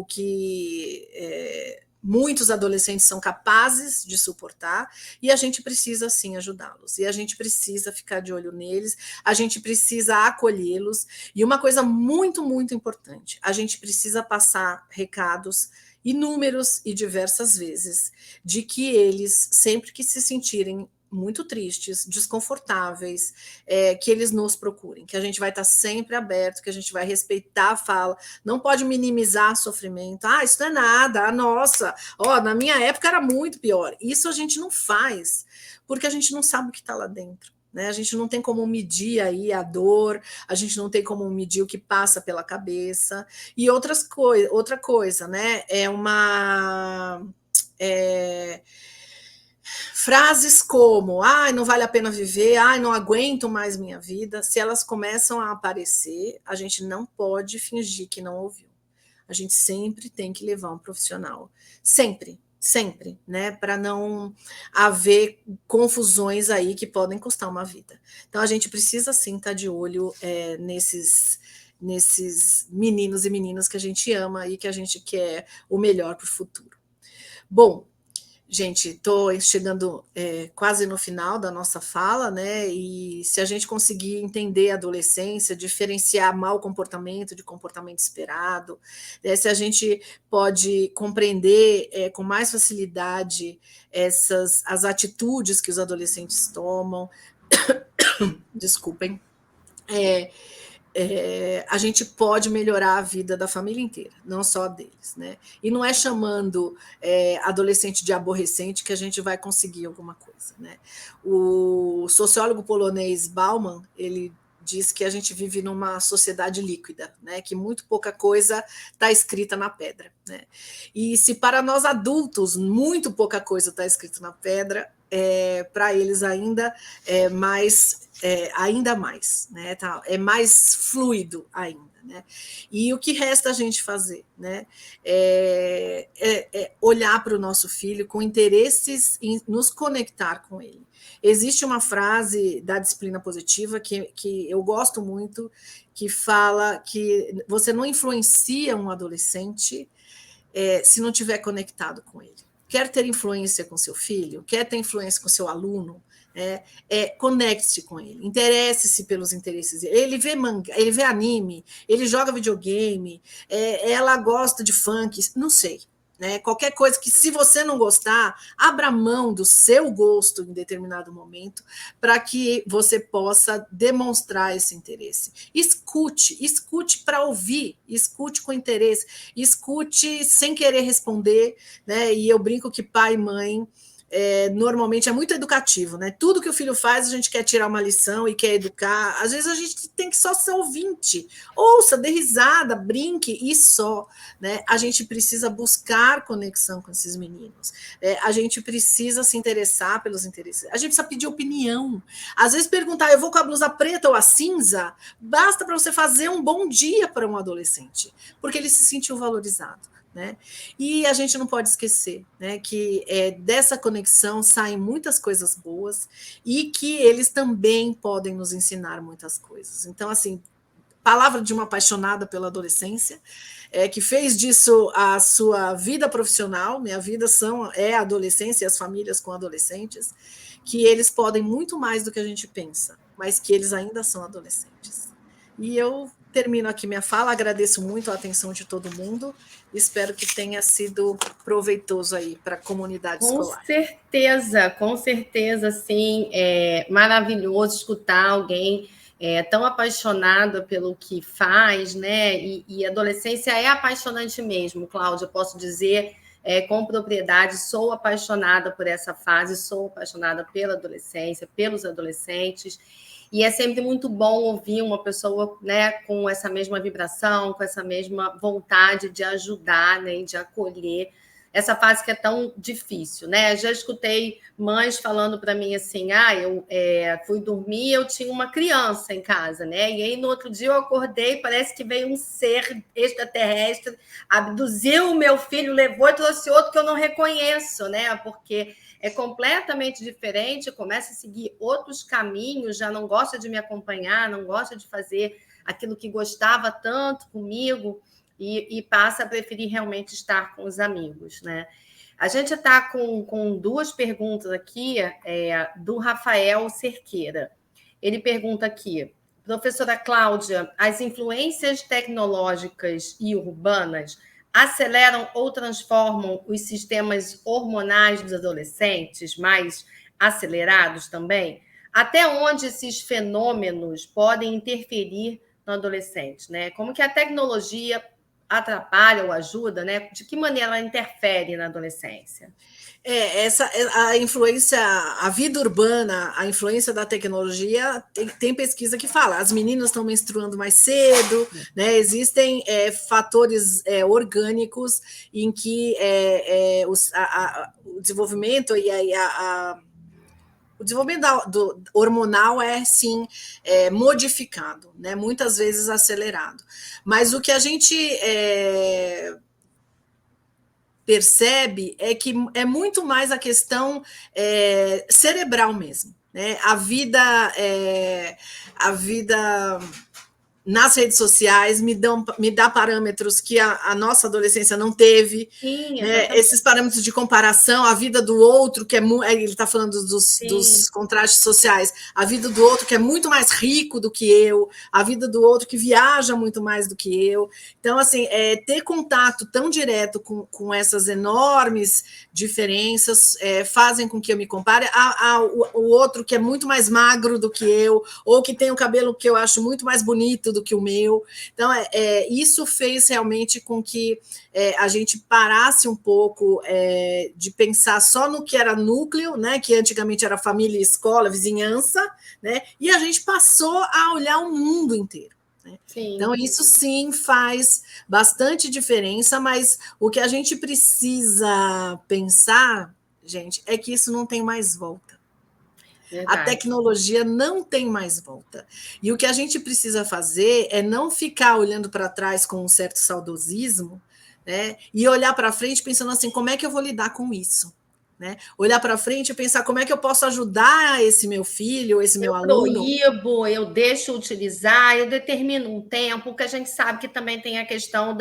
muitos adolescentes são capazes de suportar, e a gente precisa sim ajudá-los, e a gente precisa ficar de olho neles, a gente precisa acolhê-los, e uma coisa muito, muito importante, a gente precisa passar recados inúmeros e diversas vezes, de que eles, sempre que se sentirem muito tristes, desconfortáveis, que eles nos procurem, que a gente vai estar sempre aberto, que a gente vai respeitar a fala, não pode minimizar sofrimento, isso não é nada, nossa, na minha época era muito pior. Isso a gente não faz, porque a gente não sabe o que está lá dentro. Né? A gente não tem como medir aí a dor, a gente não tem como medir o que passa pela cabeça, e outra coisa, né? Frases como, não vale a pena viver, não aguento mais minha vida, se elas começam a aparecer, a gente não pode fingir que não ouviu. A gente sempre tem que levar um profissional. Sempre, né? Para não haver confusões aí que podem custar uma vida. Então, a gente precisa, sim, estar de olho nesses meninos e meninas que a gente ama e que a gente quer o melhor para o futuro. Bom, gente, estou chegando quase no final da nossa fala, né? E se a gente conseguir entender a adolescência, diferenciar mau comportamento de comportamento esperado, se a gente pode compreender com mais facilidade as atitudes que os adolescentes tomam, desculpem, a gente pode melhorar a vida da família inteira, não só deles, né? E não é chamando adolescente de aborrecente que a gente vai conseguir alguma coisa, né? O sociólogo polonês Bauman, ele diz que a gente vive numa sociedade líquida, né? Que muito pouca coisa está escrita na pedra, né? E se para nós adultos muito pouca coisa está escrita na pedra, para eles ainda ainda mais, né? É mais fluido ainda, né? E o que resta a gente fazer, né? Olhar para o nosso filho com interesses em nos conectar com ele. Existe uma frase da disciplina positiva que eu gosto muito, que fala que você não influencia um adolescente se não estiver conectado com ele. Quer ter influência com seu filho? Quer ter influência com seu aluno? Conecte-se com ele, interesse-se pelos interesses dele. Ele vê manga, ele vê anime, ele joga videogame, ela gosta de funk, não sei. Né? Qualquer coisa que, se você não gostar, abra mão do seu gosto em determinado momento para que você possa demonstrar esse interesse. Escute para ouvir, escute com interesse, escute sem querer responder, né? E eu brinco que pai e mãe normalmente é muito educativo, né? Tudo que o filho faz, a gente quer tirar uma lição e quer educar. Às vezes a gente tem que só ser ouvinte. Ouça, dê risada, brinque e só. Né? A gente precisa buscar conexão com esses meninos. A gente precisa se interessar pelos interesses. A gente precisa pedir opinião. Às vezes perguntar, eu vou com a blusa preta ou a cinza? Basta para você fazer um bom dia para um adolescente, porque ele se sentiu valorizado. Né? E a gente não pode esquecer, né, que dessa conexão saem muitas coisas boas e que eles também podem nos ensinar muitas coisas. Então, assim, palavra de uma apaixonada pela adolescência, que fez disso a sua vida profissional. Minha vida é a adolescência e as famílias com adolescentes, que eles podem muito mais do que a gente pensa, mas que eles ainda são adolescentes. E eu termino aqui minha fala, agradeço muito a atenção de todo mundo, espero que tenha sido proveitoso aí para a comunidade escolar. Com certeza, sim, é maravilhoso escutar alguém tão apaixonado pelo que faz, né? E adolescência é apaixonante mesmo, Cláudia, eu posso dizer com propriedade, sou apaixonada por essa fase, sou apaixonada pela adolescência, pelos adolescentes. E é sempre muito bom ouvir uma pessoa, né, com essa mesma vibração, com essa mesma vontade de ajudar, né, e de acolher essa fase que é tão difícil, né? Já escutei mães falando para mim assim, eu fui dormir, eu tinha uma criança em casa, né? E aí no outro dia eu acordei, parece que veio um ser extraterrestre, abduziu o meu filho, levou e trouxe outro que eu não reconheço, né? Porque é completamente diferente, começa a seguir outros caminhos, já não gosta de me acompanhar, não gosta de fazer aquilo que gostava tanto comigo e passa a preferir realmente estar com os amigos, né? A gente está com duas perguntas aqui, do Rafael Cerqueira. Ele pergunta aqui, professora Cláudia, as influências tecnológicas e urbanas aceleram ou transformam os sistemas hormonais dos adolescentes, mais acelerados também? Até onde esses fenômenos podem interferir no adolescente, né? Como que a tecnologia atrapalha ou ajuda, né? De que maneira ela interfere na adolescência? A influência, a vida urbana, a influência da tecnologia, tem pesquisa que fala, as meninas estão menstruando mais cedo, né? Existem fatores orgânicos em que o desenvolvimento e o desenvolvimento hormonal sim modificado, né? Muitas vezes acelerado. Mas o que a gente percebe é que é muito mais a questão cerebral mesmo, né? A vida nas redes sociais me dá parâmetros que a nossa adolescência não teve. Sim, Esses parâmetros de comparação, a vida do outro, que ele está falando dos contrastes sociais, a vida do outro que é muito mais rico do que eu, a vida do outro que viaja muito mais do que eu. Então, assim, ter contato tão direto com essas enormes diferenças fazem com que eu me compare o outro que é muito mais magro do que eu, ou que tem um cabelo que eu acho muito mais bonito do que o meu. Então, isso fez realmente com que a gente parasse um pouco de pensar só no que era núcleo, né, que antigamente era família, escola, vizinhança, né, e a gente passou a olhar o mundo inteiro. Né? Então, isso sim faz bastante diferença, mas o que a gente precisa pensar, gente, é que isso não tem mais volta. Verdade. A tecnologia não tem mais volta. E o que a gente precisa fazer é não ficar olhando para trás com um certo saudosismo, né? E olhar para frente pensando assim, como é que eu vou lidar com isso? Né? Olhar para frente e pensar como é que eu posso ajudar esse meu filho, esse meu aluno. Eu proíbo, eu deixo utilizar, eu determino um tempo, que a gente sabe que também tem a questão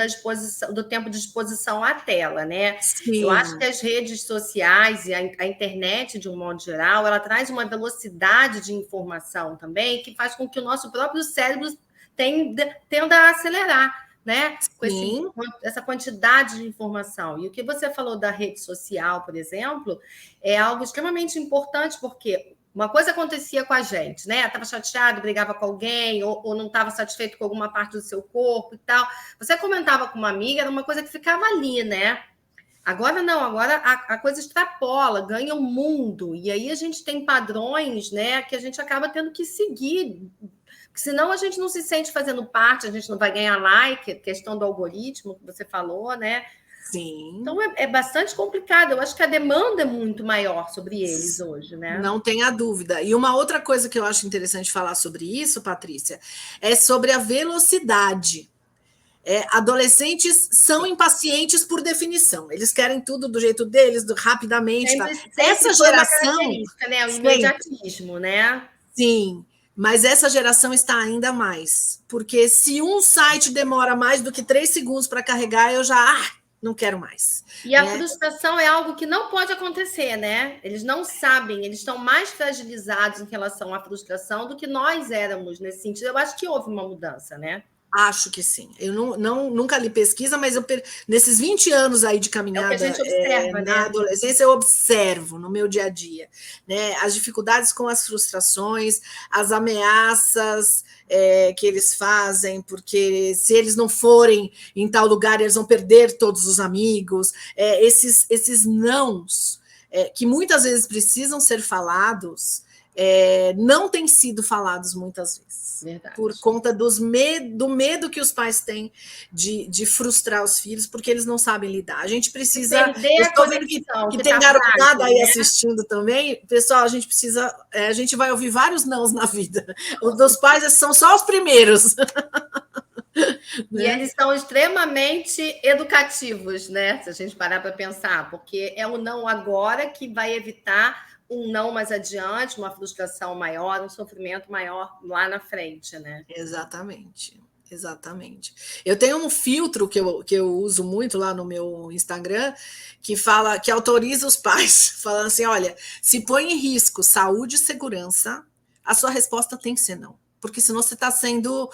do tempo de exposição à tela, né? Sim. Eu acho que as redes sociais e a internet, de um modo geral, ela traz uma velocidade de informação também que faz com que o nosso próprio cérebro tenda a acelerar. Né? Com essa quantidade de informação. E o que você falou da rede social, por exemplo, é algo extremamente importante, porque uma coisa acontecia com a gente, né? Estava chateado, brigava com alguém, ou não estava satisfeito com alguma parte do seu corpo e tal. Você comentava com uma amiga, era uma coisa que ficava ali, né? Agora não, agora a coisa extrapola, ganha o mundo. E aí a gente tem padrões, né, que a gente acaba tendo que seguir. Porque senão a gente não se sente fazendo parte, a gente não vai ganhar like, questão do algoritmo que você falou, né? Sim. Então é bastante complicado. Eu acho que a demanda é muito maior sobre eles hoje, né? Não tenha dúvida. E uma outra coisa que eu acho interessante falar sobre isso, Patrícia, é sobre a velocidade. Adolescentes são impacientes por definição. Eles querem tudo do jeito deles, rapidamente. Sempre essa geração, né? O imediatismo, né? Sim. Mas essa geração está ainda mais. Porque se um site demora mais do que 3 segundos para carregar, eu já não quero mais. E a frustração é algo que não pode acontecer, né? Eles não sabem, eles estão mais fragilizados em relação à frustração do que nós éramos nesse sentido. Eu acho que houve uma mudança, né? Acho que sim. Eu nunca li pesquisa, mas nesses 20 anos aí de caminhada a gente observa, na adolescência, eu observo no meu dia a dia, né, as dificuldades com as frustrações, as ameaças que eles fazem, porque se eles não forem em tal lugar, eles vão perder todos os amigos, esses nãos que muitas vezes precisam ser falados, não têm sido falados muitas vezes. Verdade. Por conta do medo que os pais têm de frustrar os filhos, porque eles não sabem lidar. A gente precisa... Eu estou vendo que tem garotada aí assistindo também. Pessoal, a gente precisa... a gente vai ouvir vários nãos na vida. Os dos pais são só os primeiros. E eles são extremamente educativos, né? Se a gente parar para pensar, porque é o não agora que vai evitar um não mais adiante, uma frustração maior, um sofrimento maior lá na frente, né? Exatamente. Exatamente. Eu tenho um filtro que eu uso muito lá no meu Instagram, que fala, que autoriza os pais, falando assim: olha, se põe em risco saúde e segurança, a sua resposta tem que ser não. Porque senão você está sendo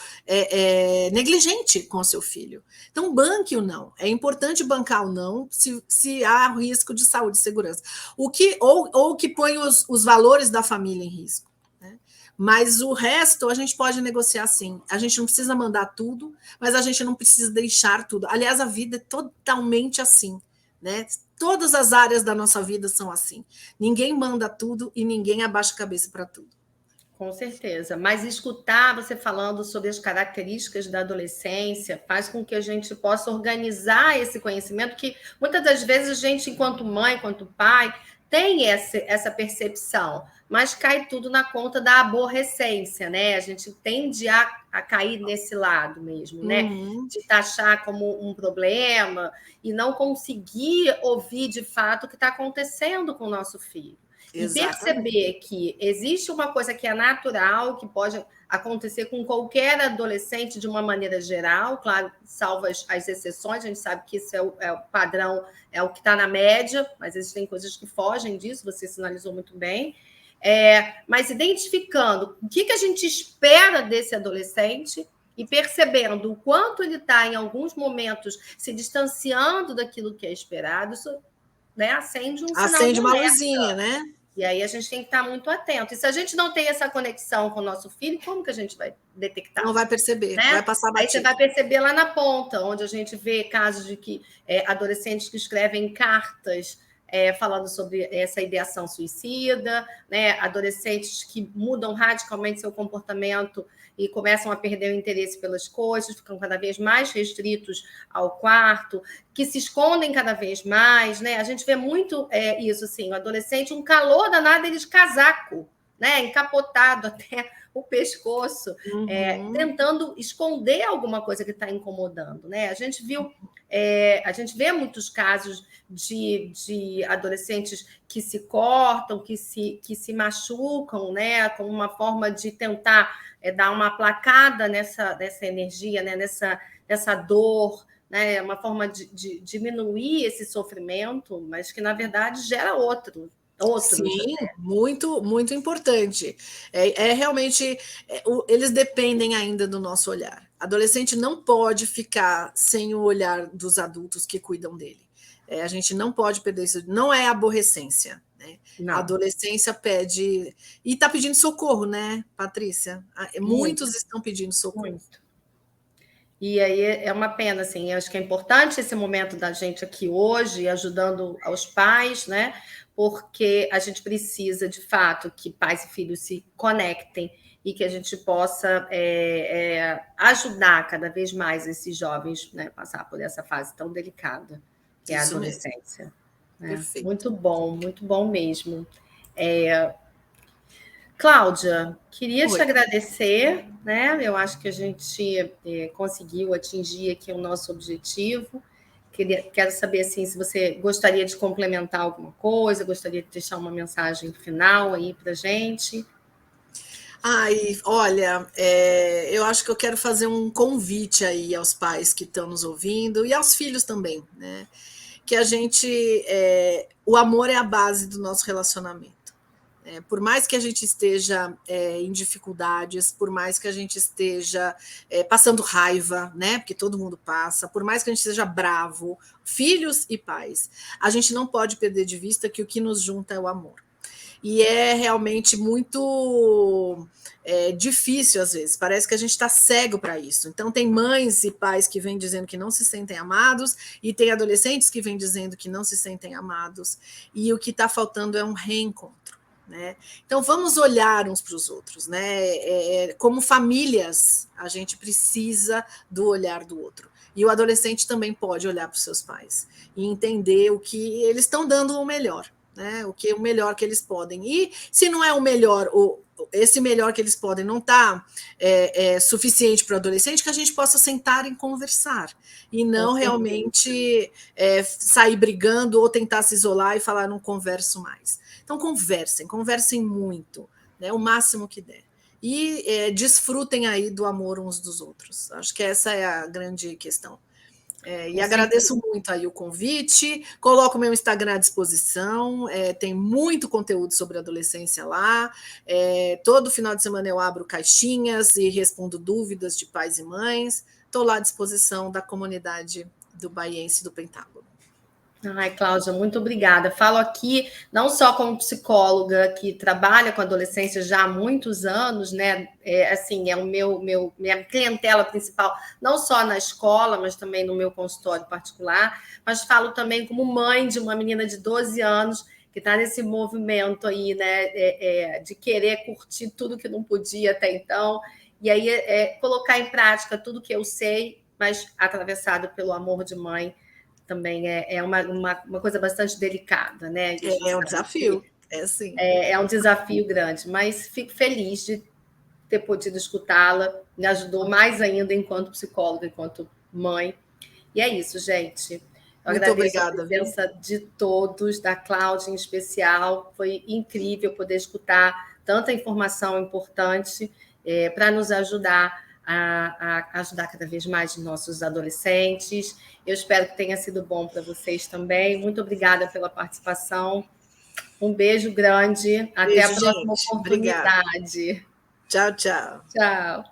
negligente com o seu filho. Então, banque o não. É importante bancar o não se há risco de saúde e segurança. Ou que põe os valores da família em risco. Mas o resto a gente pode negociar sim. A gente não precisa mandar tudo, mas a gente não precisa deixar tudo. Aliás, a vida é totalmente assim, né? Todas as áreas da nossa vida são assim. Ninguém manda tudo e ninguém abaixa a cabeça para tudo. Com certeza. Mas escutar você falando sobre as características da adolescência faz com que a gente possa organizar esse conhecimento, que muitas das vezes a gente, enquanto mãe, enquanto pai, tem essa percepção, mas cai tudo na conta da aborrecência, né? A gente tende a cair nesse lado mesmo, né? Uhum. De taxar como um problema e não conseguir ouvir de fato o que está acontecendo com o nosso filho. E Exatamente. perceber que existe uma coisa que é natural, que pode acontecer com qualquer adolescente de uma maneira geral, claro, salvo as exceções, a gente sabe que isso é o padrão, é o que está na média, mas existem coisas que fogem disso, você sinalizou muito bem. Mas identificando o que a gente espera desse adolescente e percebendo o quanto ele está, em alguns momentos, se distanciando daquilo que é esperado, isso, né, acende um sinal de Acende uma alerta. luzinha, né? E aí a gente tem que estar muito atento. E se a gente não tem essa conexão com o nosso filho, como que a gente vai detectar? Não vai perceber, Né? vai passar Aí você batido. vai perceber lá na ponta, onde a gente vê casos de que adolescentes que escrevem cartas falando sobre essa ideação suicida, né? Adolescentes que mudam radicalmente seu comportamento e começam a perder o interesse pelas coisas, ficam cada vez mais restritos ao quarto, que se escondem cada vez mais, né? A gente vê muito isso, assim, o adolescente, um calor danado, ele de casaco, né? Encapotado até o pescoço, tentando esconder alguma coisa que está incomodando, né? A gente vê muitos casos de adolescentes que se cortam, que se machucam, né? Como uma forma de tentar dar uma aplacada nessa energia, né? Nessa dor, né? Uma forma de diminuir esse sofrimento, mas que na verdade gera outros. Sim, muito, muito importante. Realmente, eles dependem ainda do nosso olhar. Adolescente não pode ficar sem o olhar dos adultos que cuidam dele. A gente não pode perder isso. Não é aborrecência, né? A Não. adolescência pede. E está pedindo socorro, né, Patrícia? Muito, Muitos estão pedindo socorro. muito. E aí é uma pena, assim, acho que é importante esse momento da gente aqui hoje, ajudando aos pais, né? Porque a gente precisa, de fato, que pais e filhos se conectem e que a gente possa ajudar cada vez mais esses jovens, né, passar por essa fase tão delicada, que é a Isso mesmo. adolescência. Né? Perfeito. Muito bom mesmo. Cláudia, queria te Oi. agradecer, né? Eu acho que a gente conseguiu atingir aqui o nosso objetivo. Quero saber assim, se você gostaria de complementar alguma coisa, gostaria de deixar uma mensagem final aí para a gente. Ai, olha, eu acho que eu quero fazer um convite aí aos pais que estão nos ouvindo e aos filhos também, né? Que a gente, o amor é a base do nosso relacionamento. Por mais que a gente esteja em dificuldades, por mais que a gente esteja passando raiva, né? Porque todo mundo passa, por mais que a gente esteja bravo, filhos e pais, a gente não pode perder de vista que o que nos junta é o amor. E é realmente muito difícil às vezes, parece que a gente está cego para isso. Então tem mães e pais que vêm dizendo que não se sentem amados, e tem adolescentes que vêm dizendo que não se sentem amados, e o que está faltando é um reencontro. Né? Então vamos olhar uns para os outros, né? Como famílias, a gente precisa do olhar do outro. E o adolescente também pode olhar para os seus pais e entender o que eles estão dando o melhor. Né, o melhor que eles podem. E se não é o melhor, esse melhor que eles podem não está suficiente para o adolescente, que a gente possa sentar e conversar. E não realmente sair brigando ou tentar se isolar e falar, não converso mais. Então conversem muito, né, o máximo que der. e desfrutem aí do amor uns dos outros. Acho que essa é a grande questão. E agradeço muito aí o convite, coloco o meu Instagram à disposição, tem muito conteúdo sobre adolescência lá, todo final de semana eu abro caixinhas e respondo dúvidas de pais e mães, estou lá à disposição da comunidade do Baiense do Pentágono. Ai, Cláudia, muito obrigada. Falo aqui não só como psicóloga que trabalha com adolescência já há muitos anos, né? Assim, é o minha clientela principal, não só na escola, mas também no meu consultório particular. Mas falo também como mãe de uma menina de 12 anos que está nesse movimento aí, né? De querer curtir tudo que não podia até então. E aí colocar em prática tudo que eu sei, mas atravessado pelo amor de mãe. Também é uma coisa bastante delicada, né? É um desafio, sim. É um desafio grande, mas fico feliz de ter podido escutá-la, me ajudou mais ainda enquanto psicóloga, enquanto mãe. E é isso, gente. Eu Muito agradeço obrigada, a presença de todos, da Cláudia em especial. Foi incrível poder escutar tanta informação importante para nos ajudar a ajudar cada vez mais nossos adolescentes. Eu espero que tenha sido bom para vocês também. Muito obrigada pela participação. Um beijo grande. Até a próxima oportunidade. Obrigada. Tchau, tchau. Tchau.